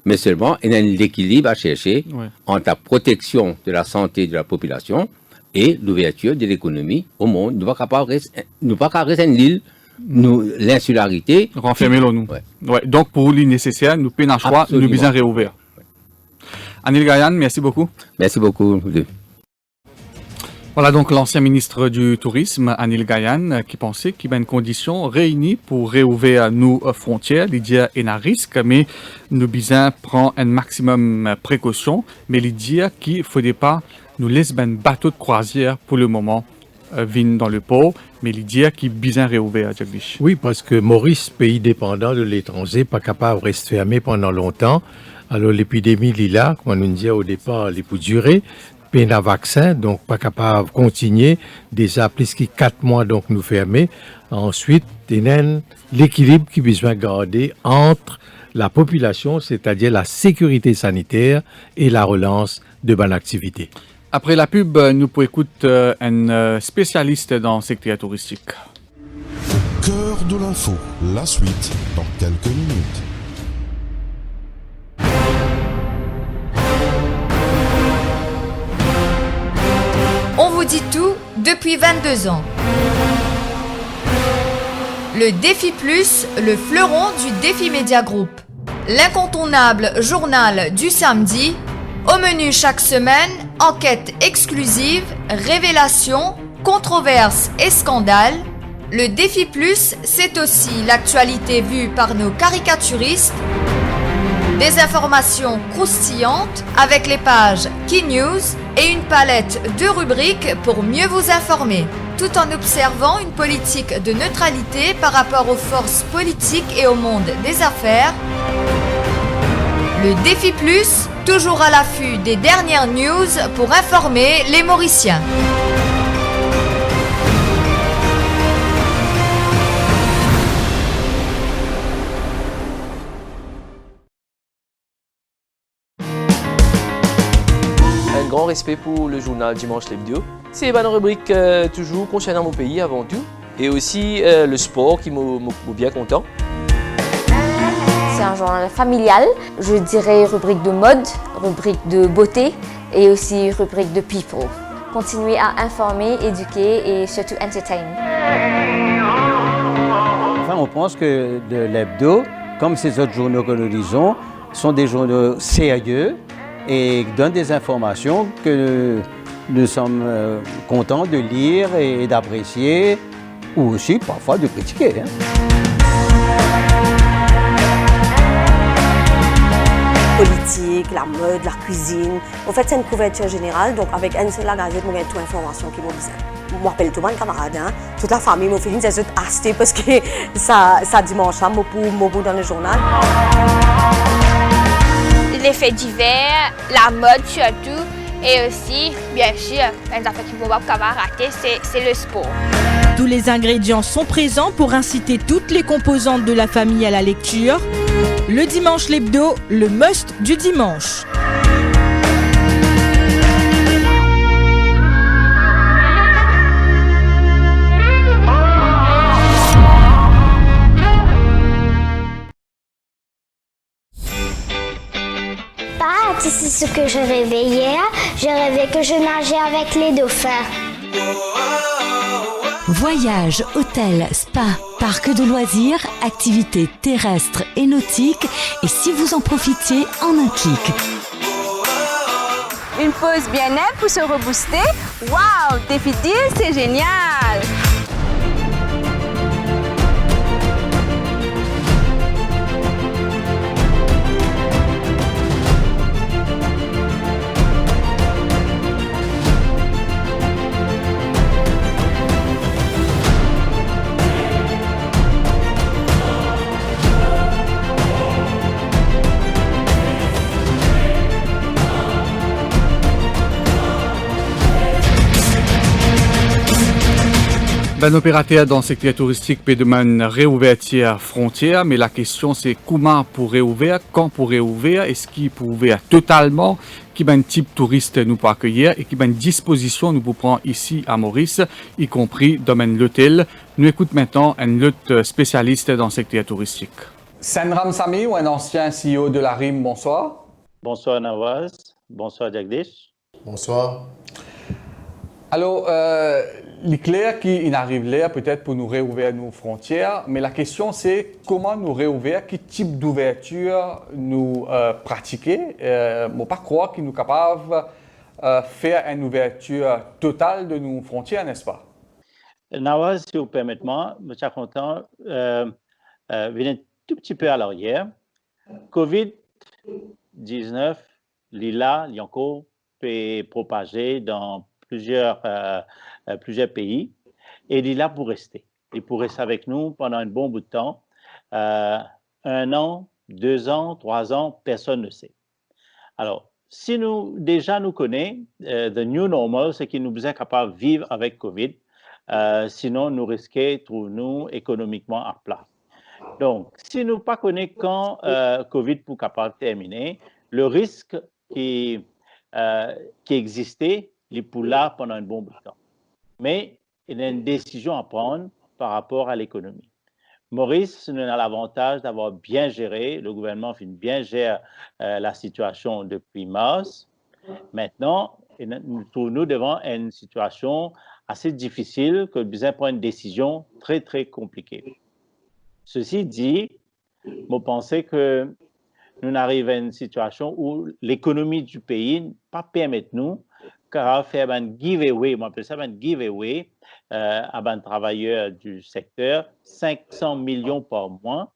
mais seulement il y a un équilibre à chercher entre la protection de la santé de la population et l'ouverture de l'économie au monde. Nous ne pouvons pas rester une île l'insularité. Renfermer-le nous. Ouais. Donc, pour les nécessaires, nous payons un choix, nous besoin réouvrir. Anil Gayan, merci beaucoup. Merci beaucoup. Voilà donc l'ancien ministre du Tourisme, Anil Gayan, qui pensait qu'il y a une condition réunie pour réouvrir nos frontières. L'idée est un risque, mais nous besoin prendre un maximum précaution. Mais l'idée qu'il ne faudrait pas nous laisser un bateau de croisière pour le moment venir dans le port, mais l'idée qui besoin réouvrir à Jagdish. Oui, parce que Maurice, pays dépendant de l'étranger, pas capable de rester fermé pendant longtemps. Alors l'épidémie là, comme on nous disait au départ, elle peut durer. Peine à vaccin, donc pas capable de continuer. Déjà plus que 4 mois, donc nous fermer. Ensuite, l'équilibre qui besoin garder entre la population, c'est-à-dire la sécurité sanitaire et la relance de bonne activité. Après la pub, nous pouvons écouter un spécialiste dans le secteur touristique. Cœur de l'info, la suite dans quelques minutes. On vous dit tout depuis 22 ans. Le Défi Plus, le fleuron du Défi Média Group. L'incontournable journal du samedi. Au menu chaque semaine, enquêtes exclusives, révélations, controverses et scandales. Le Défi Plus, c'est aussi l'actualité vue par nos caricaturistes. Des informations croustillantes avec les pages Key News et une palette de rubriques pour mieux vous informer, tout en observant une politique de neutralité par rapport aux forces politiques et au monde des affaires. Le Défi Plus, toujours à l'affût des dernières news pour informer les Mauriciens. Grand respect pour le journal Dimanche l'Hebdo. C'est une rubrique toujours concernant mon pays avant tout. Et aussi le sport qui m'a bien content. C'est un journal familial, je dirais rubrique de mode, rubrique de beauté et aussi rubrique de people. Continuez à informer, éduquer et surtout entertain. Enfin, on pense que l'hebdo, comme ces autres journaux que nous lisons, sont des journaux sérieux et donnent des informations que nous sommes contents de lire et d'apprécier, ou aussi parfois de critiquer. Politique, la mode, la cuisine. En fait, c'est une couverture générale, donc avec une seule gazette, on a toute l'information qui m'a besoin. Je m'appelle tout le monde camarade, toute la famille m'a fait une acheter parce que ça dimanche, ça m'a pour dans le journal. Les faits divers, la mode surtout, et aussi, bien sûr, les affaires qui ne vont pas rater, c'est le sport. Tous les ingrédients sont présents pour inciter toutes les composantes de la famille à la lecture. Le dimanche l'hebdo, le must du dimanche. C'est ce que je rêvais hier. Je rêvais que je nageais avec les dauphins. Voyages, hôtels, spa, parcs de loisirs, activités terrestres et nautiques. Et si vous en profitiez en un clic. Une pause bien-être pour se rebooster. Waouh, Défi Deal, c'est génial! Ben opérateur dans le secteur touristique peut demander réouverture frontière, mais la question c'est comment pour réouvrir, quand pour réouvrir, est-ce qu'il peut ouvrir totalement, qui ben type touriste nous peut accueillir et qui ben disposition nous peut prendre ici à Maurice, y compris domaine l'hôtel. Nous écoute maintenant un autre spécialiste dans le secteur touristique. Sanram Sami, ou un ancien CEO de la RIM, bonsoir. Bonsoir Nawaz, bonsoir Jagdish. Bonsoir. Alors, il est clair qu'il arrive là peut-être pour nous réouvrir nos frontières, mais la question c'est comment nous réouvrir, quel type d'ouverture nous pratiquer. Je ne pas croire qu'il nous capable de faire une ouverture totale de nos frontières, n'est-ce pas? Nawaz, si vous permettez, je suis content de venir un tout petit peu à l'arrière. COVID-19, l'ILA, l'IANCO, peut propager dans plusieurs pays et il est là pour rester. Il pourrait rester avec nous pendant un bon bout de temps. 1 an, 2 ans, 3 ans, personne ne sait. Alors, si nous connaissons, the new normal, c'est qu'il nous est capable de vivre avec COVID. Sinon, nous risquons de trouver économiquement à plat. Donc, si nous ne connaissons pas quand COVID pour capable de terminer, le risque qui existait, il est pour là pendant un bon bout de temps. Mais il y a une décision à prendre par rapport à l'économie. Maurice nous a l'avantage d'avoir bien géré, le gouvernement fait bien gérer la situation depuis mars. Maintenant, nous trouvons devant une situation assez difficile que nous devons prendre une décision très, très compliquée. Ceci dit, je pense que nous arrivons à une situation où l'économie du pays ne pas permettre nous de faire un giveaway, on appelle ça un giveaway à un travailleur du secteur, 500 millions par mois,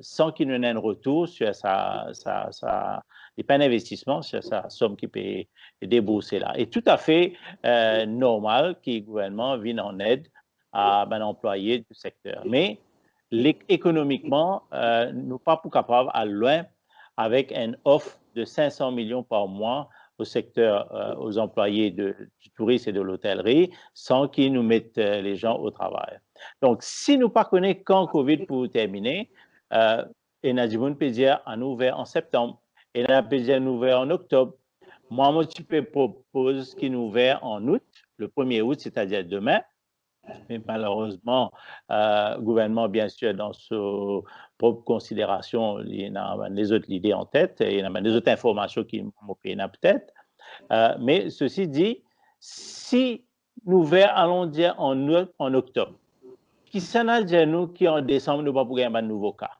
sans qu'il n'ait un retour sur les pas d'investissement, sur sa somme qui peut débourser là. Et tout à fait normal que le gouvernement vienne en aide à un employé du secteur. Mais économiquement, nous ne sommes pas capables d'aller loin avec une offre de 500 millions par mois au secteur, aux employés du tourisme et de l'hôtellerie, sans qu'ils nous mettent les gens au travail. Donc, si nous ne connaissons pas quand COVID pour terminer, et Nadjiboun peut dire en ouvert en septembre, et on peut dire ouvert en octobre. Moi, je propose qu'il nous ouvert en août, le 1er août, c'est-à-dire demain. Mais malheureusement, le gouvernement, bien sûr, dans ses propres considérations, il a les autres idées en tête, il y a des autres informations qui m'ont peut-être. Mais ceci dit, si nous allons dire en octobre, qui s'en a dit nous qu'en décembre, nous ne pouvons pas gagner un nouveau cas.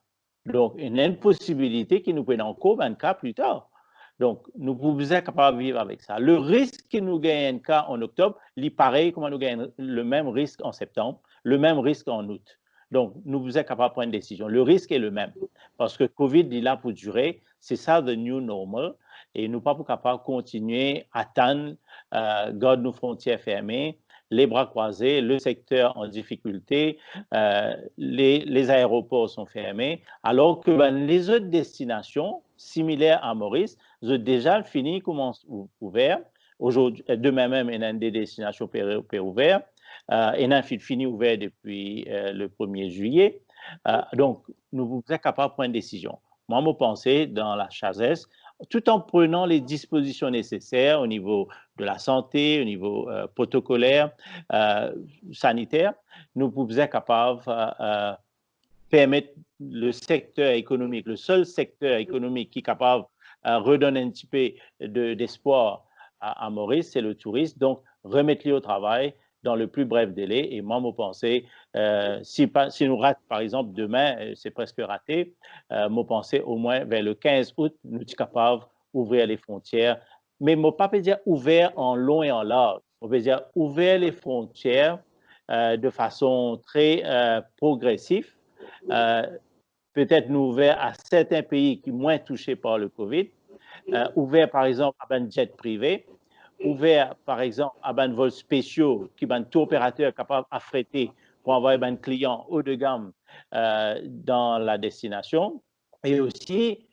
Donc, il y a une possibilité qui nous prenne en compte un cas plus tard. Donc, nous pouvons être capables de vivre avec ça. Le risque que nous gagnons un cas en octobre, il est pareil comme nous gagnons le même risque en septembre, le même risque en août. Donc, nous pouvons être capables de prendre une décision. Le risque est le même parce que COVID est là pour durer. C'est ça, the new normal. Et nous ne sommes pas capables de continuer à attendre, garder nos frontières fermées, les bras croisés, le secteur en difficulté, les aéroports sont fermés, alors que les autres destinations similaires à Maurice, ont déjà fini, commencent ouvertes. Aujourd'hui, demain même, il y a des destinations ouvertes. Il y a fini ouvert depuis le 1er juillet. Donc, nous sommes capables de prendre une décision. Moi, je pense dans la Chazès, tout en prenant les dispositions nécessaires au niveau de la santé, au niveau protocolaire, sanitaire, nous pouvons être capables de permettre le secteur économique, le seul secteur économique qui est capable de redonner un petit peu d'espoir à Maurice, c'est le tourisme. Donc, remettre-le au travail dans le plus bref délai. Et moi, je pense, si nous ratons, par exemple, demain, c'est presque raté, je pense au moins vers le 15 août, nous sommes capables d'ouvrir les frontières. Mais je ne peux pas dire ouvert en long et en large. On peut dire ouvrir les frontières de façon très progressive. Peut-être nous ouvrir à certains pays qui sont moins touchés par le COVID. Ouvert, par exemple, à un jet privé. Ouvert, par exemple, à un vol spéciaux qui est un tour opérateur capable d'affréter pour envoyer un client haut de gamme dans la destination. Et aussi,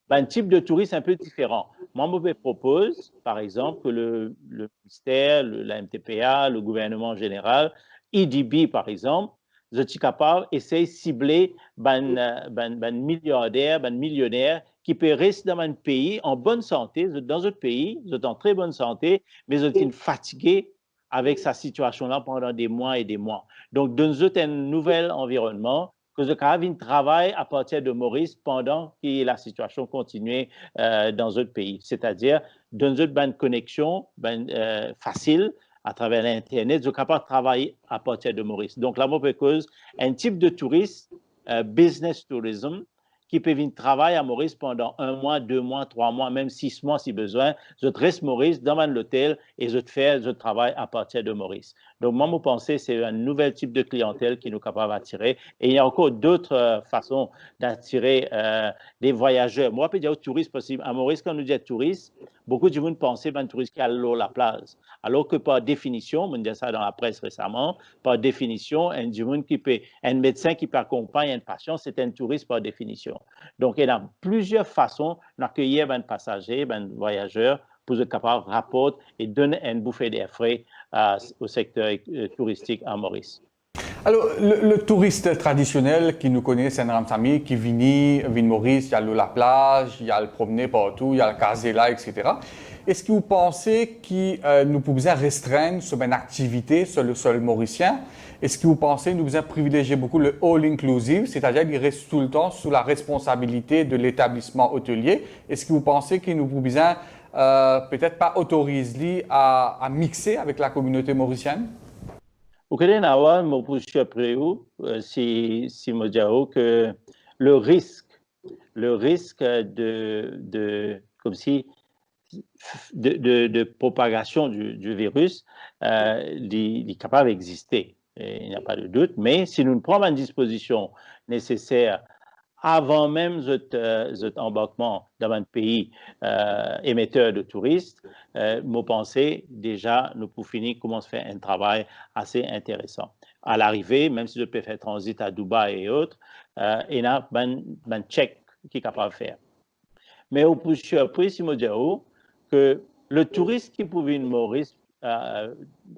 un type de tourisme un peu différent. Moi, je propose, par exemple, que le ministère, la MTPA, le gouvernement général, EDB, par exemple, je suis capable d'essayer de cibler un milliardaire, un millionnaire qui peut rester dans un pays en bonne santé, dans un pays, en très bonne santé, mais ils sont fatigués avec sa situation-là pendant des mois et des mois. Donc, dans un nouvel environnement, que je travaille à partir de Maurice pendant que la situation continue dans d'autres pays. C'est-à-dire, dans une bonne connexion facile à travers l'Internet, sont capables de travailler à partir de Maurice. Donc, là, moi, propose un type de tourisme, business tourism, qui peut venir travailler à Maurice pendant 1 mois, 2 mois, 3 mois, même 6 mois si besoin. Je reste Maurice dans l'hôtel et je travaille à partir de Maurice. Donc, moi, je pense que c'est un nouvel type de clientèle qui nous est capable d'attirer. Et il y a encore d'autres façons d'attirer des voyageurs. Moi, je peux dire aux touristes possible. À Maurice, quand on nous dit touristes, beaucoup de gens pensent que c'est un touriste qui a l'eau la plage. Alors que par définition, on dit ça dans la presse récemment, par définition, un médecin qui peut accompagner un patient, c'est un touriste par définition. Donc, il y a plusieurs façons d'accueillir un passager, un voyageur, pour être capable de rapporter et donner une bouffée d'air frais au secteur touristique à Maurice. Alors, le touriste traditionnel qui nous connaît, c'est un Ramsami qui vient Maurice, il y a l'eau la plage, il y a le promener partout, il y a le caser là, etc. Est-ce que vous pensez que nous pouvons restreindre sur une activité sur le sol mauricien? Est-ce que vous pensez que nous devons privilégier beaucoup le all-inclusive, c'est-à-dire qu'il reste tout le temps sous la responsabilité de l'établissement hôtelier? Est-ce que vous pensez que nous pouvons peut-être pas autoriser à mixer avec la communauté mauricienne? Vous connaissez, Nawa, je suis surpris si je dis que le risque de propagation du virus, il est capable d'exister. Il n'y a pas de doute, mais si nous ne prenons pas une disposition nécessaire avant même cet embarquement dans un pays émetteur de touristes, je pense déjà, nous pouvons finir comment se faire un travail assez intéressant. À l'arrivée, même si je peux faire transit à Dubaï et autres, il y a un check qui est capable de faire. Mais je suis surpris si je dis que le touriste qui peut venir Maurice à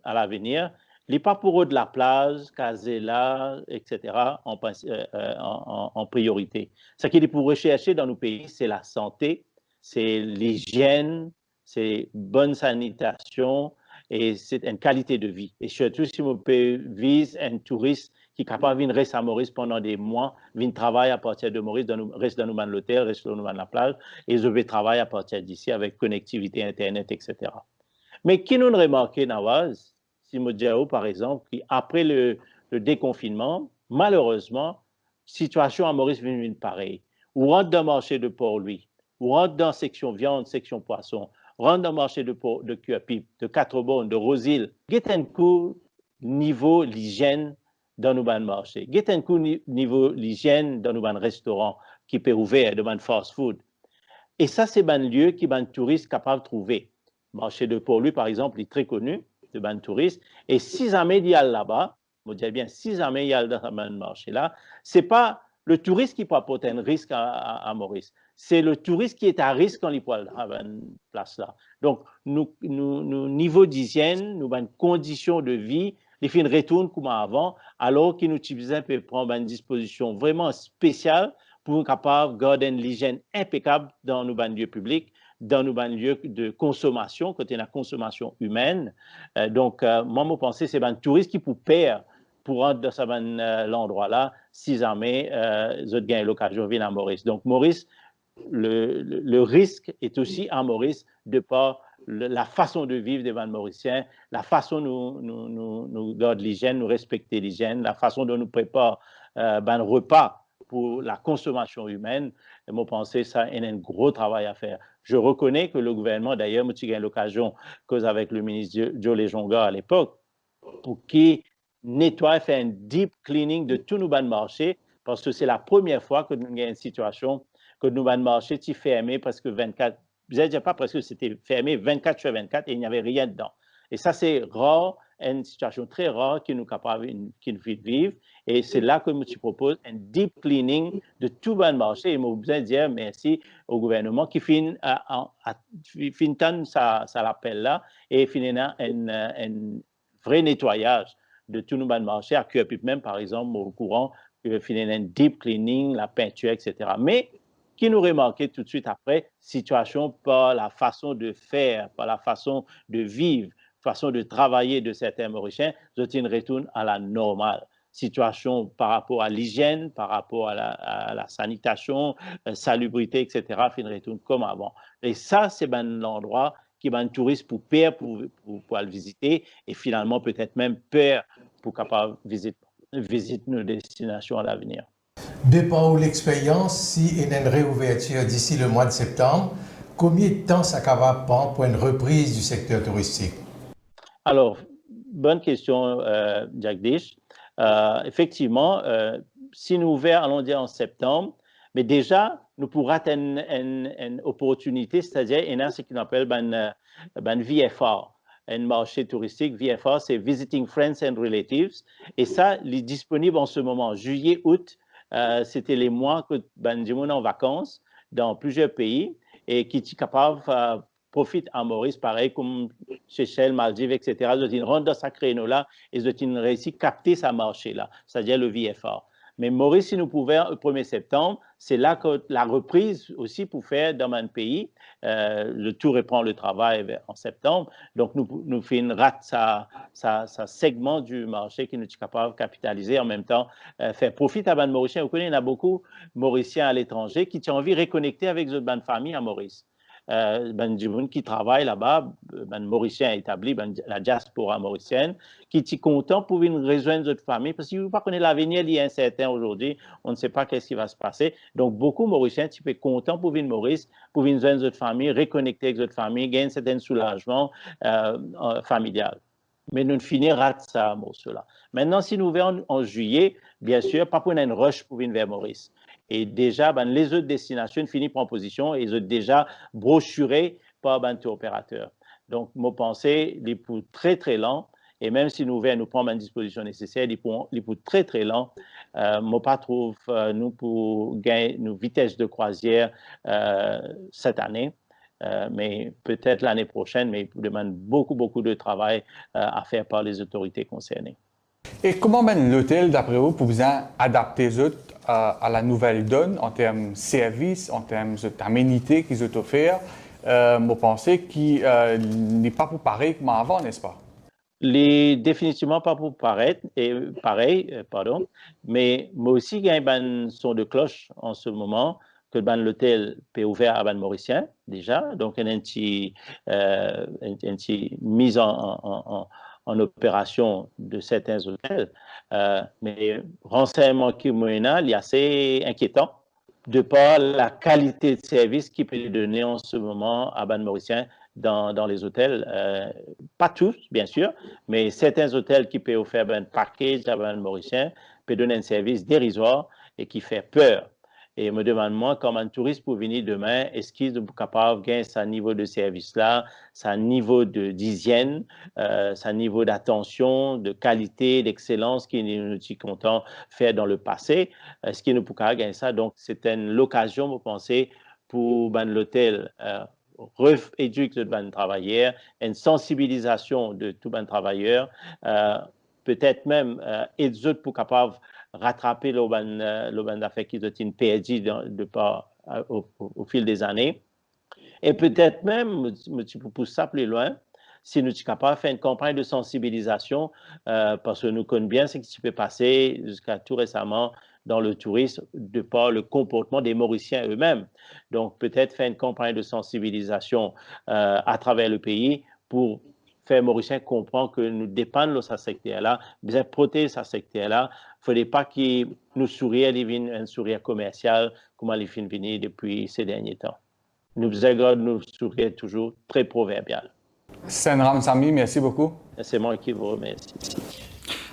l'avenir, il n'est pas pour eux de la plage, Casella, etc., en priorité. Ce qu'il est pour rechercher dans nos pays, c'est la santé, c'est l'hygiène, c'est bonne sanitation et c'est une qualité de vie. Et surtout, si on peut viser un touriste qui est capable de venir rester à Maurice pendant des mois, venir travailler à partir de Maurice, reste dans l'hôtel, reste dans la plage, et je vais travailler à partir d'ici avec connectivité Internet, etc. Mais qui nous remarqué, Nawaz, Simodjao, par exemple, qui après le déconfinement, malheureusement, situation à Maurice vient pareille. On rentre dans le marché de Port-Louis, on rentre dans la section viande, section poisson, on rentre dans le marché de Cuapipe, de Quatre-Bonnes, de Rosille. Get un coup niveau l'hygiène dans nos marchés. Get un coup niveau l'hygiène dans nos restaurants qui peut ouvrir, de fast food. Et ça, c'est un lieu qui est touriste capable de trouver. Le marché de Port-Louis, par exemple, est très connu de ban touristes. Et si jamais il y a là-bas, je dis bien, si jamais il y a dans ce marché-là, ce n'est pas le touriste qui peut apporter un risque à Maurice. C'est le touriste qui est à risque quand il peut avoir une place-là. Donc, nous niveau d'hygiène, nous avons une condition de vie, les filles retournent comme avant, alors qu'ils nous utilisent peut prendre une disposition vraiment spéciale pour être capable de garder l'hygiène impeccable dans nos lieux publics, dans nos lieux de consommation, côté la consommation humaine. Donc, moi, je pense que c'est un touriste qui peut perdre pour rentrer dans l'endroit-là si jamais ils ont gagné l'occasion de venir à Maurice. Donc, Maurice, le risque est aussi à Maurice de par la façon de vivre des Mauriciens, la façon dont nous gardons l'hygiène, nous respectons l'hygiène, la façon dont nous préparons un repas pour la consommation humaine. Et moi, je pense que ça, il y a un gros travail à faire. Je reconnais que le gouvernement, d'ailleurs, moi, j'ai eu l'occasion, cause avec le ministre Joe Lejonga à l'époque, pour qu'il nettoie, fait un deep cleaning de tous nos marchés, parce que c'est la première fois que nous avons une situation que nos marchés étaient fermés presque 24, je ne dirais pas presque, c'était fermé 24 sur 24 et il n'y avait rien dedans. Et ça, c'est rare, une situation très rare qui nous capable qui nous fait vivre. Et c'est là que je propose un deep cleaning de tout le marché. Et je besoin de dire merci au gouvernement qui finit ça l'appel là et finit un vrai nettoyage de tout le marché. À Cuapipe même, par exemple, au courant, finit un deep cleaning, la peinture, etc. Mais qui nous remarquait tout de suite après, situation par la façon de faire, par la façon de vivre, façon de travailler de certains Mauriciens, je retourne à la normale. Situation par rapport à l'hygiène, par rapport à la sanitation, salubrité, etc., fin retourne comme avant. Et ça, c'est un endroit qui est un touriste pour peur pour le visiter et finalement peut-être même peur pour capable visiter nos destinations à l'avenir. De par l'expérience, si il y a une réouverture d'ici le mois de septembre, combien de temps ça va prendre pour une reprise du secteur touristique? Alors, bonne question, Jagdish. Effectivement, si nous ouvrons, allons dire en septembre, mais déjà, nous pourrons atteindre une opportunité, c'est-à-dire il y a ce qu'on appelle VFR, un marché touristique. VFR, c'est Visiting Friends and Relatives. Et ça, il est disponible en ce moment. Juillet, août, c'était les mois que du monde en vacances dans plusieurs pays et qui sont capables profite à Maurice, pareil comme Seychelles, Maldives, etc. Ils rentrent dans ce créneau-là et ils ont réussi à capter ce marché-là, c'est-à-dire le VFR. Mais Maurice, si nous pouvions, le 1er septembre, c'est là que la reprise aussi pour faire dans un pays. Le tout reprend le travail en septembre. Donc, nous faisons une rate, ça segment du marché qui nous est capable de capitaliser en même temps, faire profit à les Mauriciens. Vous connaissez, il y en a beaucoup Mauriciens à l'étranger qui ont envie de reconnecter avec les autres familles à Maurice. Du monde qui travaille là-bas, Mauricien établi, la diaspora mauricienne, qui est content pour venir rejoindre notre famille, parce que vous ne pas connaître l'avenir, il est incertain aujourd'hui, on ne sait pas qu'est-ce qui va se passer. Donc, beaucoup de Mauriciens sont contents pour venir Maurice, pour venir rejoindre notre famille, reconnecter avec notre famille, gagner un certain soulagement familial. Mais nous finirons ça, cela. Maintenant, si nous verrons en juillet, bien sûr, pas pour une rush pour venir vers Maurice. Et déjà, les autres destinations finissent en position et ils ont déjà brochuré par un tour opérateur. Donc, moi, pensée, les pour très, très lent. Et même si nous nous prendre une disposition nécessaire, les pour très, très lent. Moi, pas trouve, nous, pour gagner nos vitesses de croisière cette année. Mais peut-être l'année prochaine, mais il demande beaucoup, beaucoup de travail à faire par les autorités concernées. Et comment l'hôtel, d'après vous, pour vous adapter à la nouvelle donne en termes de services, en termes d'aménités qu'ils ont offert, vous pensez qu'il n'est pas pour pareil comme avant, n'est-ce pas? Définitivement pas pour pareil, mais moi aussi, il y a un son de cloche en ce moment que l'hôtel peut ouvrir à Mauricien déjà, donc il y a une mise en opération de certains hôtels, mais renseignement qui il est assez inquiétant de par la qualité de service qui peut donner en ce moment à Mauricien dans les hôtels. Pas tous, bien sûr, mais certains hôtels qui peuvent offrir un package à Mauricien peuvent donner un service dérisoire et qui fait peur. Et me demande, moi, comme un touriste pour venir demain, est-ce qu'il est capable de gagner ce niveau de service-là, ce niveau d'hygiène, ce niveau d'attention, de qualité, d'excellence qu'il nous est content de faire dans le passé? Est-ce qu'il nous peut gagner ça? Donc, c'est une occasion, vous pensez, pour l'hôtel rééduquer les travailleurs, une sensibilisation de tous les travailleurs, peut-être même les autres pour capable rattraper le ban d'affaires qui ont été perdu au fil des années. Et peut-être même, pour pousser ça plus loin, si nous sommes capables de faire une campagne de sensibilisation, parce que nous connaissons bien ce qui se peut passer jusqu'à tout récemment dans le tourisme, de par le comportement des Mauriciens eux-mêmes. Donc, peut-être faire une campagne de sensibilisation à travers le pays pour faire Mauriciens comprendre que nous dépendons de ce secteur-là, besoin de protéger ce secteur-là. Il ne faudrait pas qu'il nous sourire, un sourire commercial, comme il finit venir depuis ces derniers temps. Nous devons nous sourire toujours très proverbial. Senram Sami, merci beaucoup. C'est moi qui vous remercie.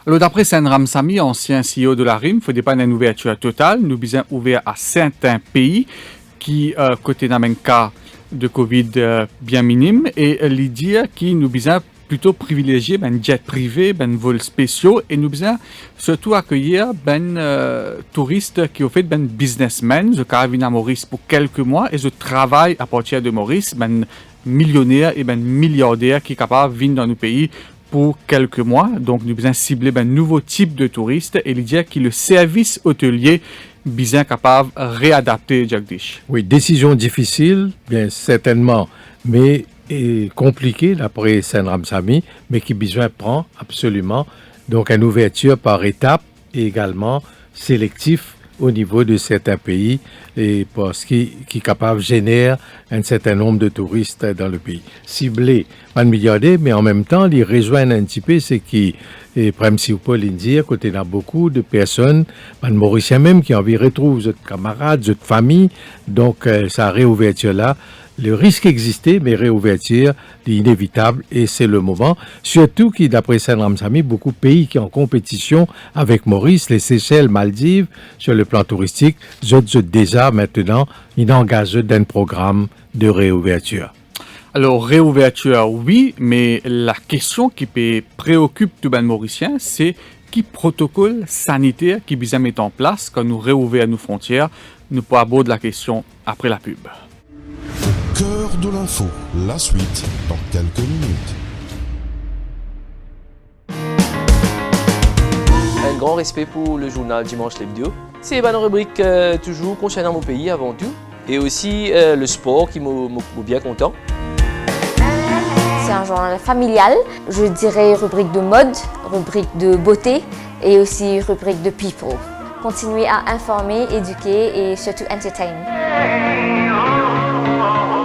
Alors, d'après Senram Sami, ancien CEO de la RIM, il ne faudrait pas une ouverture totale. Nous sommes ouverts à certains pays qui, côté d'un cas de Covid bien minime, et l'idée qui nous besoin plutôt privilégier jet privé, vols spéciaux, et nous besoin surtout accueillir touristes qui ont fait businessmen, je viennent à Maurice pour quelques mois et je travaille à partir de Maurice, millionnaires et milliardaires qui sont capables de venir dans nos pays pour quelques mois. Donc nous besoin cibler un nouveau type de touristes et l'idée que le service hôtelier bien capable de réadapter Jagdish. Oui, décision difficile, bien certainement, mais compliquée d'après Senram Sami, mais qui besoin prend absolument. Donc une ouverture par étapes et également sélectif au niveau de certains pays et parce qui capable génère un certain nombre de touristes dans le pays. Ciblé, pas de milliardaires, mais en même temps, ils rejoignent un petit peu ce qui est principal à dire, côté a beaucoup de personnes, pas de Mauriciens même, qui ont envie de retrouver leurs camarades, leurs familles. Donc, sa réouverture là, le risque existait, mais réouverture est inévitable et c'est le moment. Surtout qui, d'après Saint-Ramsami, beaucoup de pays qui sont en compétition avec Maurice, les Seychelles, Maldives, sur le plan touristique, sont déjà maintenant engagés dans un programme de réouverture. Alors, réouverture, oui, mais la question qui préoccupe tout le monde mauricien, c'est quel protocole sanitaire qui besoin mettre en place quand nous réouvrons nos frontières. Nous pourrons aborder la question après la pub. Cœur de l'info, la suite dans quelques minutes. Un grand respect pour le journal Dimanche l'Hebdo. C'est une rubrique toujours concernant mon pays avant tout. Et aussi le sport qui m'a bien content. C'est un journal familial, je dirais rubrique de mode, rubrique de beauté et aussi rubrique de people. Continuez à informer, éduquer et surtout entertain.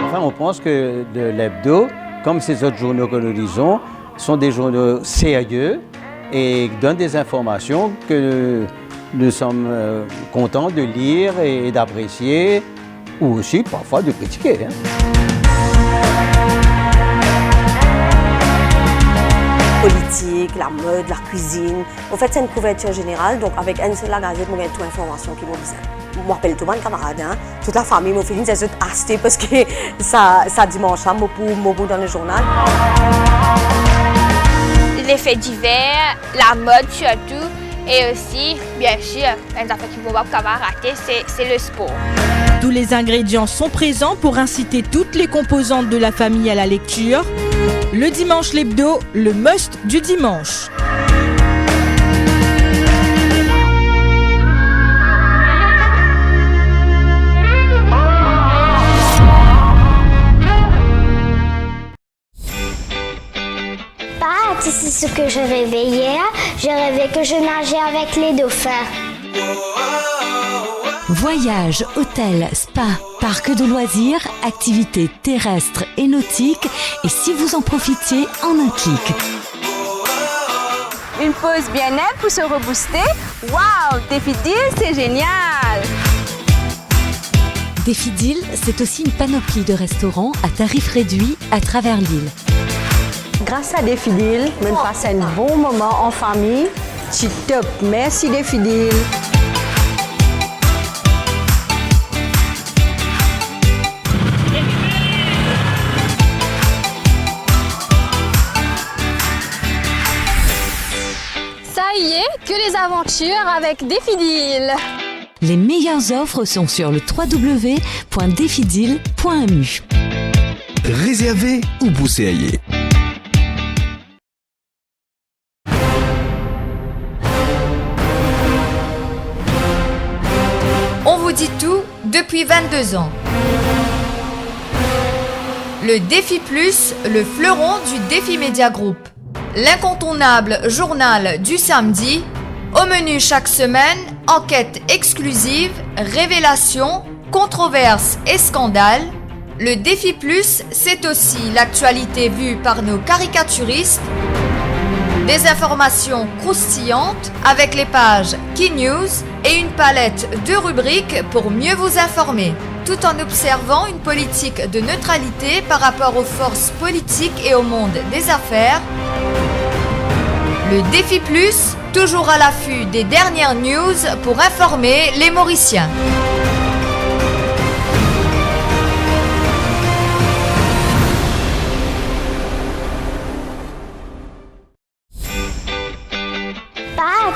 Enfin, on pense que l'hebdo, comme ces autres journaux que nous lisons, sont des journaux sérieux et donnent des informations que nous sommes contents de lire et d'apprécier, ou aussi parfois de critiquer. Politique, la mode, la cuisine. En fait, c'est une couverture générale, donc avec une seule gazette, on a toute l'information qui m'a besoin. Je m'appelle tout le monde camarade, toute la famille, mon fils, c'est tout acheté parce que ça dimanche, moi pour dans le journal. Les faits divers, la mode surtout, et aussi, bien sûr, les affaires qui vont pas rater, c'est le sport. Tous les ingrédients sont présents pour inciter toutes les composantes de la famille à la lecture. Le dimanche l'hebdo, le must du dimanche. C'est ce que je rêvais hier. Je rêvais que je nageais avec les dauphins. Voyages, hôtels, spa, parcs de loisirs, activités terrestres et nautiques, et si vous en profitiez en un clic. Une pause bien-être pour se rebooster. Waouh, Défi Deal, c'est génial! Défi Deal, c'est aussi une panoplie de restaurants à tarifs réduits à travers l'île. Grâce à Défi Deal, on passe un bon moment en famille. C'est top. Merci Défi Deal. Ça y est, que les aventures avec Défi Deal. Les meilleures offres sont sur le www.defideal.mu. Réservé ou bousséaillé. On vous dit tout depuis 22 ans. Le Défi Plus, le fleuron du Défi Média Group. L'incontournable journal du samedi. Au menu chaque semaine, enquêtes exclusives, révélations, controverses et scandales. Le Défi Plus, c'est aussi l'actualité vue par nos caricaturistes. Des informations croustillantes avec les pages Key News et une palette de rubriques pour mieux vous informer, tout en observant une politique de neutralité par rapport aux forces politiques et au monde des affaires. Le Défi Plus, toujours à l'affût des dernières news pour informer les Mauriciens.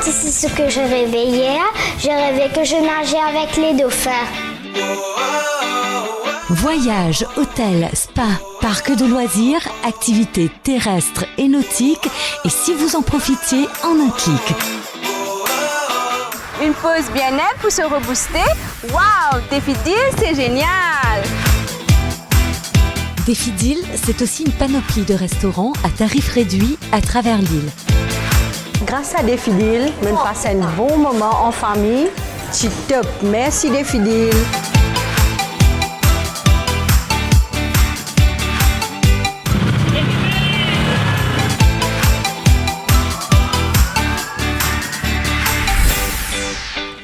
C'est ce que je rêvais hier. Je rêvais que je nageais avec les dauphins. Voyages, hôtels, spa, parcs de loisirs, activités terrestres et nautiques, et si vous en profitiez en un clic. Une pause bien-être pour se rebooster. Waouh, Défi Deal, c'est génial! Défi Deal, c'est aussi une panoplie de restaurants à tarifs réduits à travers l'île. Grâce à Défi Deal, on passe un bon moment en famille. Tip-top, merci des fidèles.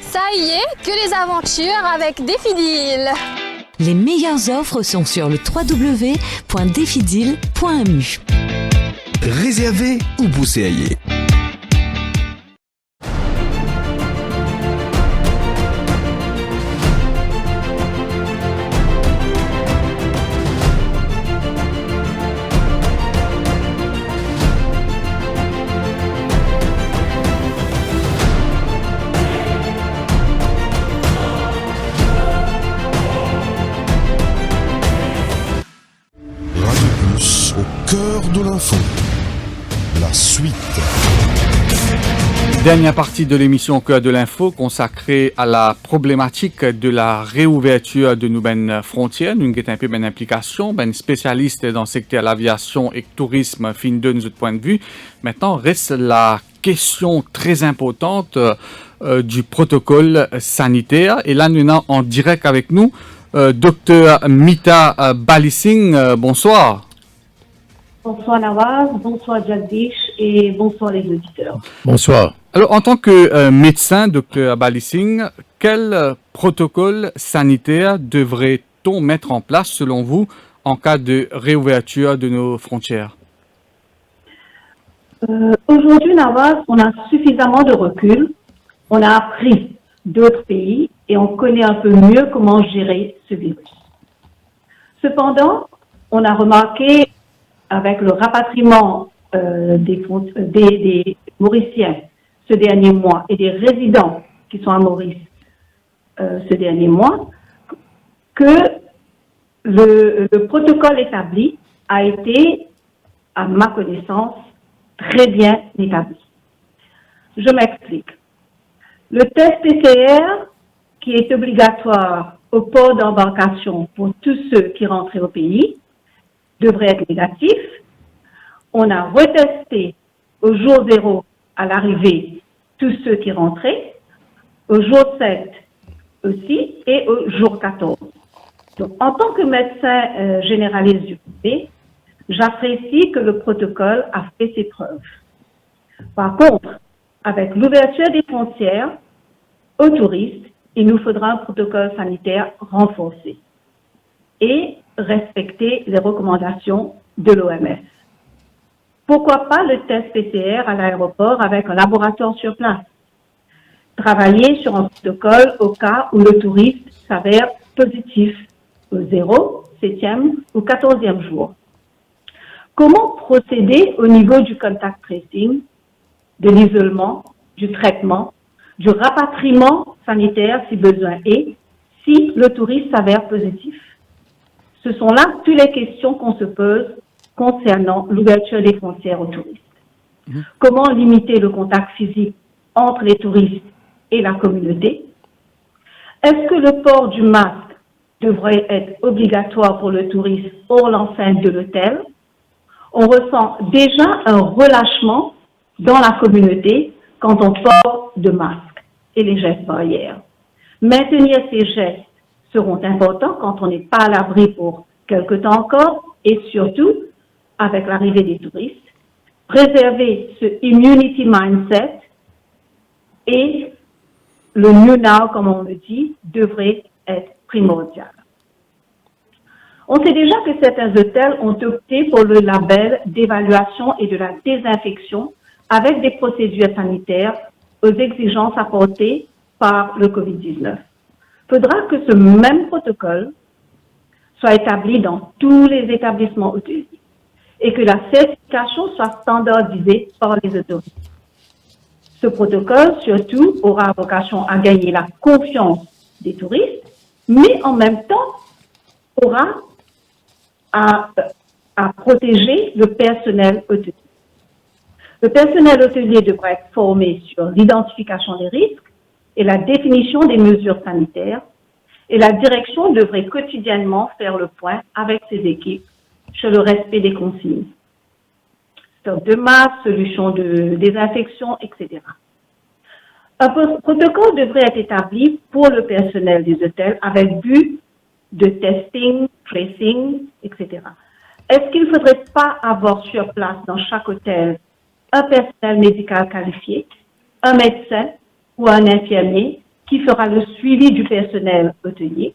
Ça y est, que les aventures avec Défidil. Les meilleures offres sont sur le www.defidil.mu. Réservé ou bousséaillé. Radio Plus, au cœur de l'info. La suite. Dernière partie de l'émission Au cœur de l'info consacrée à la problématique de la réouverture de nos frontières. Nous avons un peu une implication, spécialiste dans le secteur de l'aviation et le tourisme, fin de notre point de vue. Maintenant, reste la question très importante du protocole sanitaire. Et là, nous avons en direct avec nous Dr Mita Balisingh. Bonsoir. Bonsoir Nawaz, bonsoir Jagdish et bonsoir les auditeurs. Bonsoir. Alors, en tant que médecin, Dr Balisingh, quel protocole sanitaire devrait-on mettre en place, selon vous, en cas de réouverture de nos frontières? Aujourd'hui, Nawaz, on a suffisamment de recul. On a appris d'autres pays et on connaît un peu mieux comment gérer ce virus. Cependant, on a remarqué avec le rapatriement des Mauriciens ce dernier mois et des résidents qui sont à Maurice ce dernier mois, que le protocole établi a été, à ma connaissance, très bien établi. Je m'explique. Le test PCR, qui est obligatoire au port d'embarcation pour tous ceux qui rentrent au pays, devrait être négatif. On a retesté au jour 0 à l'arrivée tous ceux qui rentraient, au jour 7 aussi et au jour 14. Donc, en tant que médecin généraliste du privé, j'apprécie que le protocole a fait ses preuves. Par contre, avec l'ouverture des frontières aux touristes, il nous faudra un protocole sanitaire renforcé et respecter les recommandations de l'OMS. Pourquoi pas le test PCR à l'aéroport avec un laboratoire sur place? Travailler sur un protocole au cas où le touriste s'avère positif au 0, 7e ou 14e jour. Comment procéder au niveau du contact tracing, de l'isolement, du traitement, du rapatriement sanitaire si besoin est, si le touriste s'avère positif? Ce sont là toutes les questions qu'on se pose concernant l'ouverture des frontières aux touristes. Comment limiter le contact physique entre les touristes et la communauté? Est-ce que le port du masque devrait être obligatoire pour le touriste hors l'enceinte de l'hôtel? On ressent déjà un relâchement dans la communauté quand on porte de masque et les gestes barrières. Maintenir ces gestes seront importants quand on n'est pas à l'abri pour quelque temps encore et surtout avec l'arrivée des touristes. Préserver ce immunity mindset et le new now, comme on le dit, devrait être primordial. On sait déjà que certains hôtels ont opté pour le label d'évaluation et de la désinfection avec des procédures sanitaires aux exigences apportées par le COVID-19. Il faudra que ce même protocole soit établi dans tous les établissements hôteliers et que la certification soit standardisée par les autorités. Ce protocole, surtout, aura vocation à gagner la confiance des touristes, mais en même temps aura à protéger le personnel hôtelier. Le personnel hôtelier devra être formé sur l'identification des risques et la définition des mesures sanitaires, et la direction devrait quotidiennement faire le point avec ses équipes sur le respect des consignes. Stock de masques, solutions de désinfection, etc. Un protocole devrait être établi pour le personnel des hôtels avec but de testing, tracing, etc. Est-ce qu'il ne faudrait pas avoir sur place dans chaque hôtel un personnel médical qualifié, un médecin ou un infirmier qui fera le suivi du personnel hôtelier,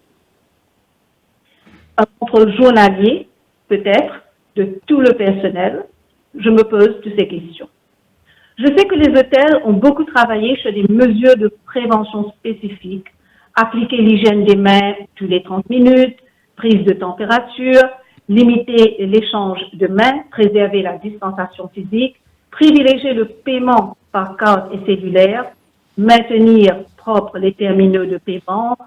un contrôle journalier, peut-être, de tout le personnel? Je me pose toutes ces questions. Je sais que les hôtels ont beaucoup travaillé sur des mesures de prévention spécifiques, appliquer l'hygiène des mains tous les 30 minutes, prise de température, limiter l'échange de mains, préserver la distanciation physique, privilégier le paiement par carte et cellulaire, maintenir propres les terminaux de paiement,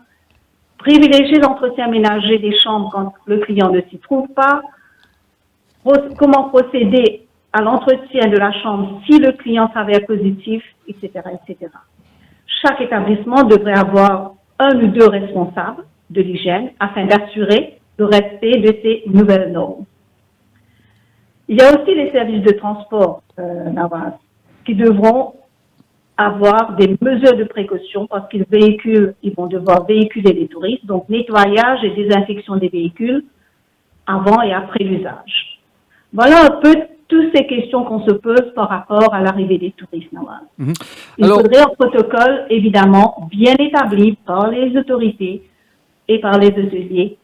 privilégier l'entretien ménager des chambres quand le client ne s'y trouve pas, comment procéder à l'entretien de la chambre si le client s'avère positif, etc., etc. Chaque établissement devrait avoir un ou deux responsables de l'hygiène afin d'assurer le respect de ces nouvelles normes. Il y a aussi les services de transport, Nawaz, qui devront avoir des mesures de précaution parce qu'ils vont devoir véhiculer les touristes, donc nettoyage et désinfection des véhicules avant et après l'usage. Voilà un peu toutes ces questions qu'on se pose par rapport à l'arrivée des touristes, Nawaz. Il faudrait un protocole, évidemment, bien établi par les autorités et par les hôteliers,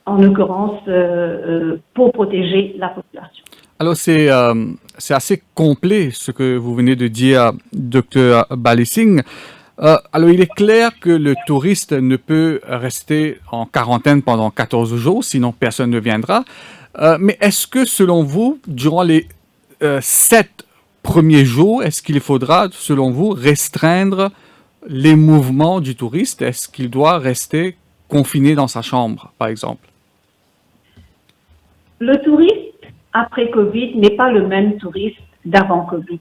en l'occurrence, pour protéger la population. Alors, c'est assez complet ce que vous venez de dire, Dr. Bally-Singh. Alors, il est clair que le touriste ne peut rester en quarantaine pendant 14 jours, sinon personne ne viendra. Mais est-ce que, selon vous, durant les 7 premiers jours, est-ce qu'il faudra, selon vous, restreindre les mouvements du touriste? Est-ce qu'il doit rester confiné dans sa chambre, par exemple? Le touriste après Covid n'est pas le même touriste d'avant Covid.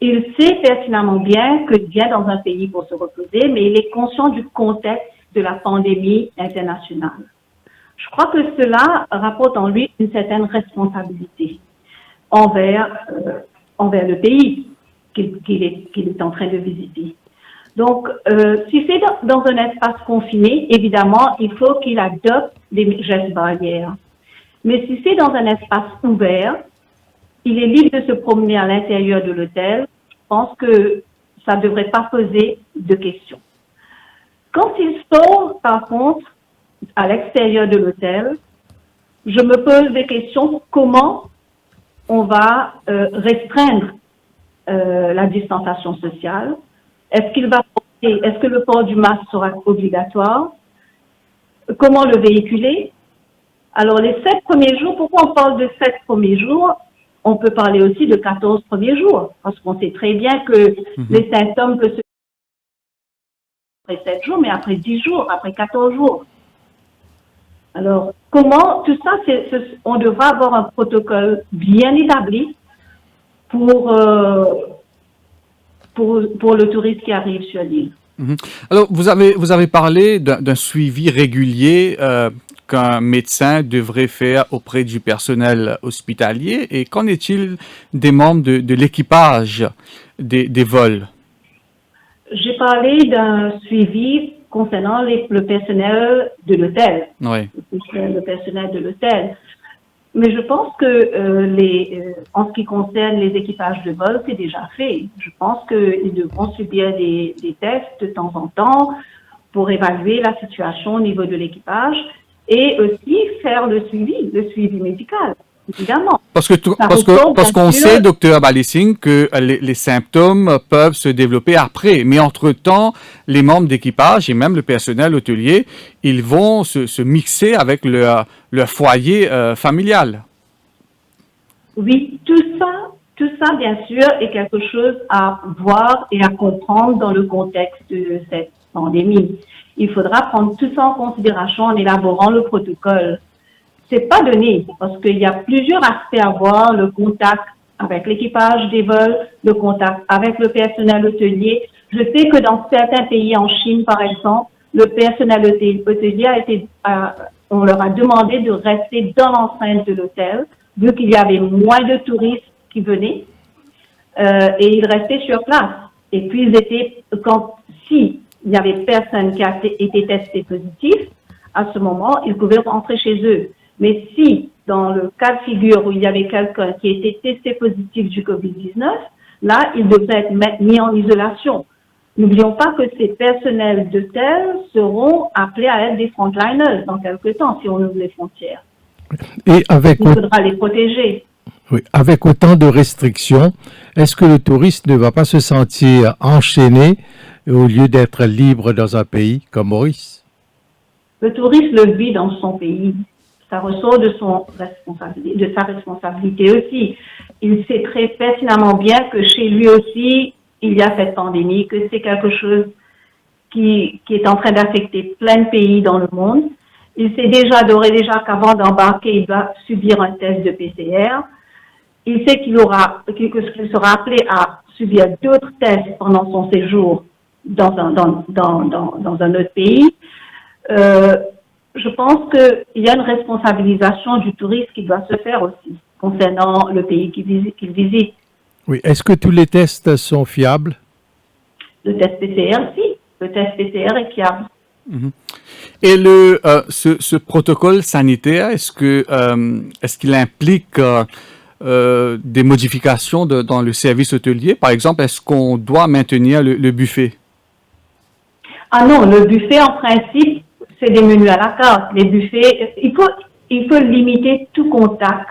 Il sait pertinemment bien qu'il vient dans un pays pour se reposer, mais il est conscient du contexte de la pandémie internationale. Je crois que cela rapporte en lui une certaine responsabilité envers le pays qu'il est en train de visiter. Donc, si c'est dans un espace confiné, évidemment, il faut qu'il adopte des gestes barrières. Mais si c'est dans un espace ouvert, il est libre de se promener à l'intérieur de l'hôtel. Je pense que ça ne devrait pas poser de questions. Quand il sort, par contre, à l'extérieur de l'hôtel, je me pose des questions. Comment on va restreindre la distanciation sociale? Est-ce que le port du masque sera obligatoire? Comment le véhiculer? Alors, les 7 premiers jours, pourquoi on parle de 7 premiers jours? On peut parler aussi de 14 premiers jours, parce qu'on sait très bien que les symptômes peuvent se après 7 jours, mais après 10 jours, après 14 jours. Alors, comment, tout ça, on devra avoir un protocole bien établi pour le touriste qui arrive sur l'île. Alors, vous avez parlé d'un suivi régulier qu'un médecin devrait faire auprès du personnel hospitalier. Et qu'en est-il des membres de l'équipage des vols? J'ai parlé d'un suivi concernant le personnel de l'hôtel. Oui. Le personnel de l'hôtel. Mais je pense que en ce qui concerne les équipages de vol, c'est déjà fait. Je pense qu'ils devront subir des tests de temps en temps pour évaluer la situation au niveau de l'équipage et aussi faire le suivi médical, évidemment. Parce qu'on sait, Dr. Bally-Singh, que les symptômes peuvent se développer après. Mais entre-temps, les membres d'équipage et même le personnel hôtelier, ils vont se mixer avec leur foyer familial. Oui, tout ça, bien sûr, est quelque chose à voir et à comprendre dans le contexte de cette pandémie. Il faudra prendre tout ça en considération en élaborant le protocole. C'est pas donné parce qu'il y a plusieurs aspects à voir, le contact avec l'équipage des vols, le contact avec le personnel hôtelier. Je sais que dans certains pays, en Chine par exemple, le personnel hôtelier on leur a demandé de rester dans l'enceinte de l'hôtel, vu qu'il y avait moins de touristes qui venaient, et ils restaient sur place. Et puis, si il n'y avait personne qui a été testé positif, à ce moment, ils pouvaient rentrer chez eux. Mais si, dans le cas de figure où il y avait quelqu'un qui était testé positif du COVID-19, là, il devrait être mis en isolation. N'oublions pas que ces personnels d'hôtel seront appelés à être des frontliners dans quelques temps si on ouvre les frontières. Et il faudra les protéger. Oui, avec autant de restrictions, est-ce que le touriste ne va pas se sentir enchaîné au lieu d'être libre dans un pays comme Maurice? Le touriste le vit dans son pays. Ça ressort de sa responsabilité aussi. Il sait très pertinemment bien que chez lui aussi, il y a cette pandémie, que c'est quelque chose qui est en train d'affecter plein de pays dans le monde. Il sait d'ores et déjà qu'avant d'embarquer, il doit subir un test de PCR. Il sait qu'il sera appelé à subir d'autres tests pendant son séjour dans un autre pays. Je pense qu'il y a une responsabilisation du touriste qui doit se faire aussi concernant le pays qu'il visite. Oui. Est-ce que tous les tests sont fiables? Le test PCR, si. Le test PCR est fiable. Mm-hmm. Et ce protocole sanitaire, est-ce qu'il implique des modifications dans le service hôtelier? Par exemple, est-ce qu'on doit maintenir le buffet? Ah non, le buffet, en principe, c'est des menus à la carte. Les buffets, il faut limiter tout contact.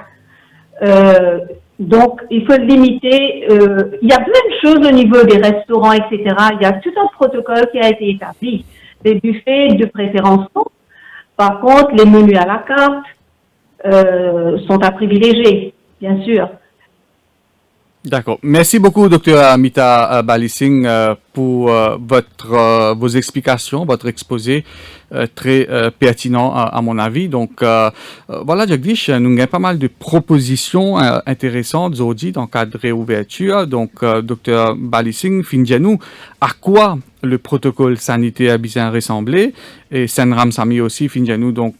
Donc, il faut limiter. Il y a plein de choses au niveau des restaurants, etc. Il y a tout un protocole qui a été établi. Les buffets, de préférence, non. Par contre, les menus à la carte sont à privilégier, bien sûr. D'accord. Merci beaucoup, Dr. Amita Balising, pour vos explications, votre exposé très pertinent à mon avis. Donc, voilà, Jagdish, nous avons pas mal de propositions intéressantes aujourd'hui dans le cadre de réouverture. Donc, Dr. Balising, findiez-nous à quoi le protocole sanitaire a bien ressemblé et Senram Sami aussi, findiez-nous donc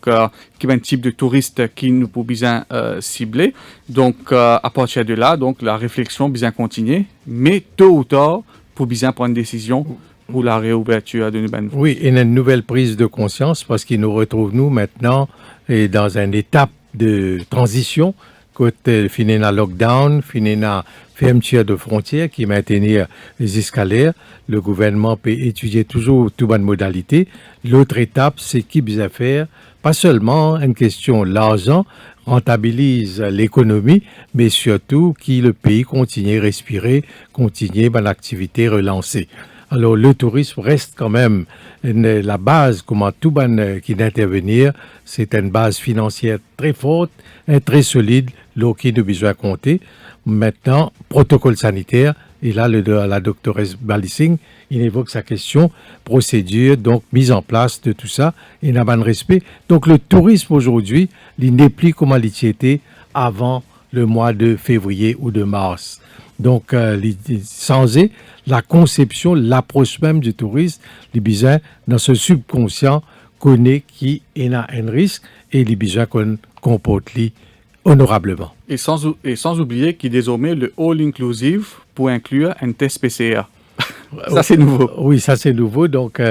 qui est un type de touriste qui nous peut bien cibler. Donc, à partir de là, donc la réflexion bien continuer, mais tôt ou tard, pour bien prendre une décision pour la réouverture de Nuban. Oui, et une nouvelle prise de conscience parce qu'il nous retrouve, nous, maintenant, et dans une étape de transition, côté fini na lockdown, fini na fermeture de frontières qui maintenir les escalaires. Le gouvernement peut étudier toujours toutes bonnes modalités. L'autre étape, c'est qui bien faire, pas seulement une question l'argent, rentabilise l'économie, mais surtout qui le pays continue à respirer, continue une activité relancée. Alors le tourisme reste quand même la base, comment tout ban qui d'intervenir, c'est une base financière très forte, et très solide, l'eau qui ne besoin compter. Maintenant, protocole sanitaire, et là la doctoresse Balising, il évoque sa question, procédure, donc mise en place de tout ça, et n'a pas de respect. Donc le tourisme aujourd'hui, il n'est plus comme il était avant le mois de février ou de mars. Donc, sans la conception, l'approche même du tourisme, les besoins dans ce subconscient connaît qui est un risque et les besoins qu'on comporte honorablement. Et sans oublier qu'il y a désormais le all-inclusive pour inclure un test PCR. Ça, c'est nouveau. Oui, ça, c'est nouveau. Donc,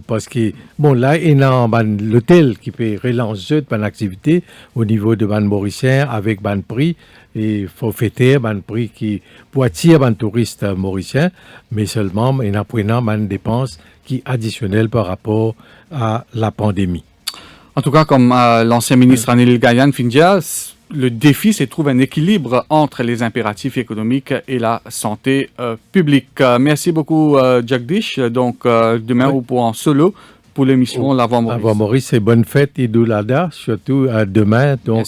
parce que, bon, là, il y a l'hôtel qui peut relancer une activité au niveau de ban mauricien avec ban prix et forfaitaire, ban prix qui pour attirer ban touristes mauriciens, mais seulement, il y a ban dépenses qui additionnelles par rapport à la pandémie. En tout cas, comme l'ancien ministre Anil Gayan Findia, le défi, c'est de trouver un équilibre entre les impératifs économiques et la santé publique. Merci beaucoup, Jagdish. Donc, demain, ou pour en solo pour l'émission L'Avant Maurice. L'Avant Maurice, et bonne fête, Idoul Adha, surtout demain. Donc,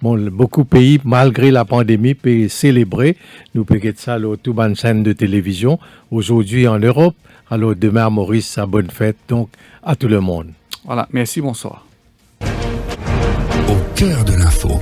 beaucoup de pays, malgré la pandémie, peuvent célébrer. Nous pouvons ça sur toute une chaîne de télévision. Aujourd'hui, en Europe. Alors, demain, à Maurice, bonne fête. Donc, à tout le monde. Voilà, merci, bonsoir. Au cœur de l'info.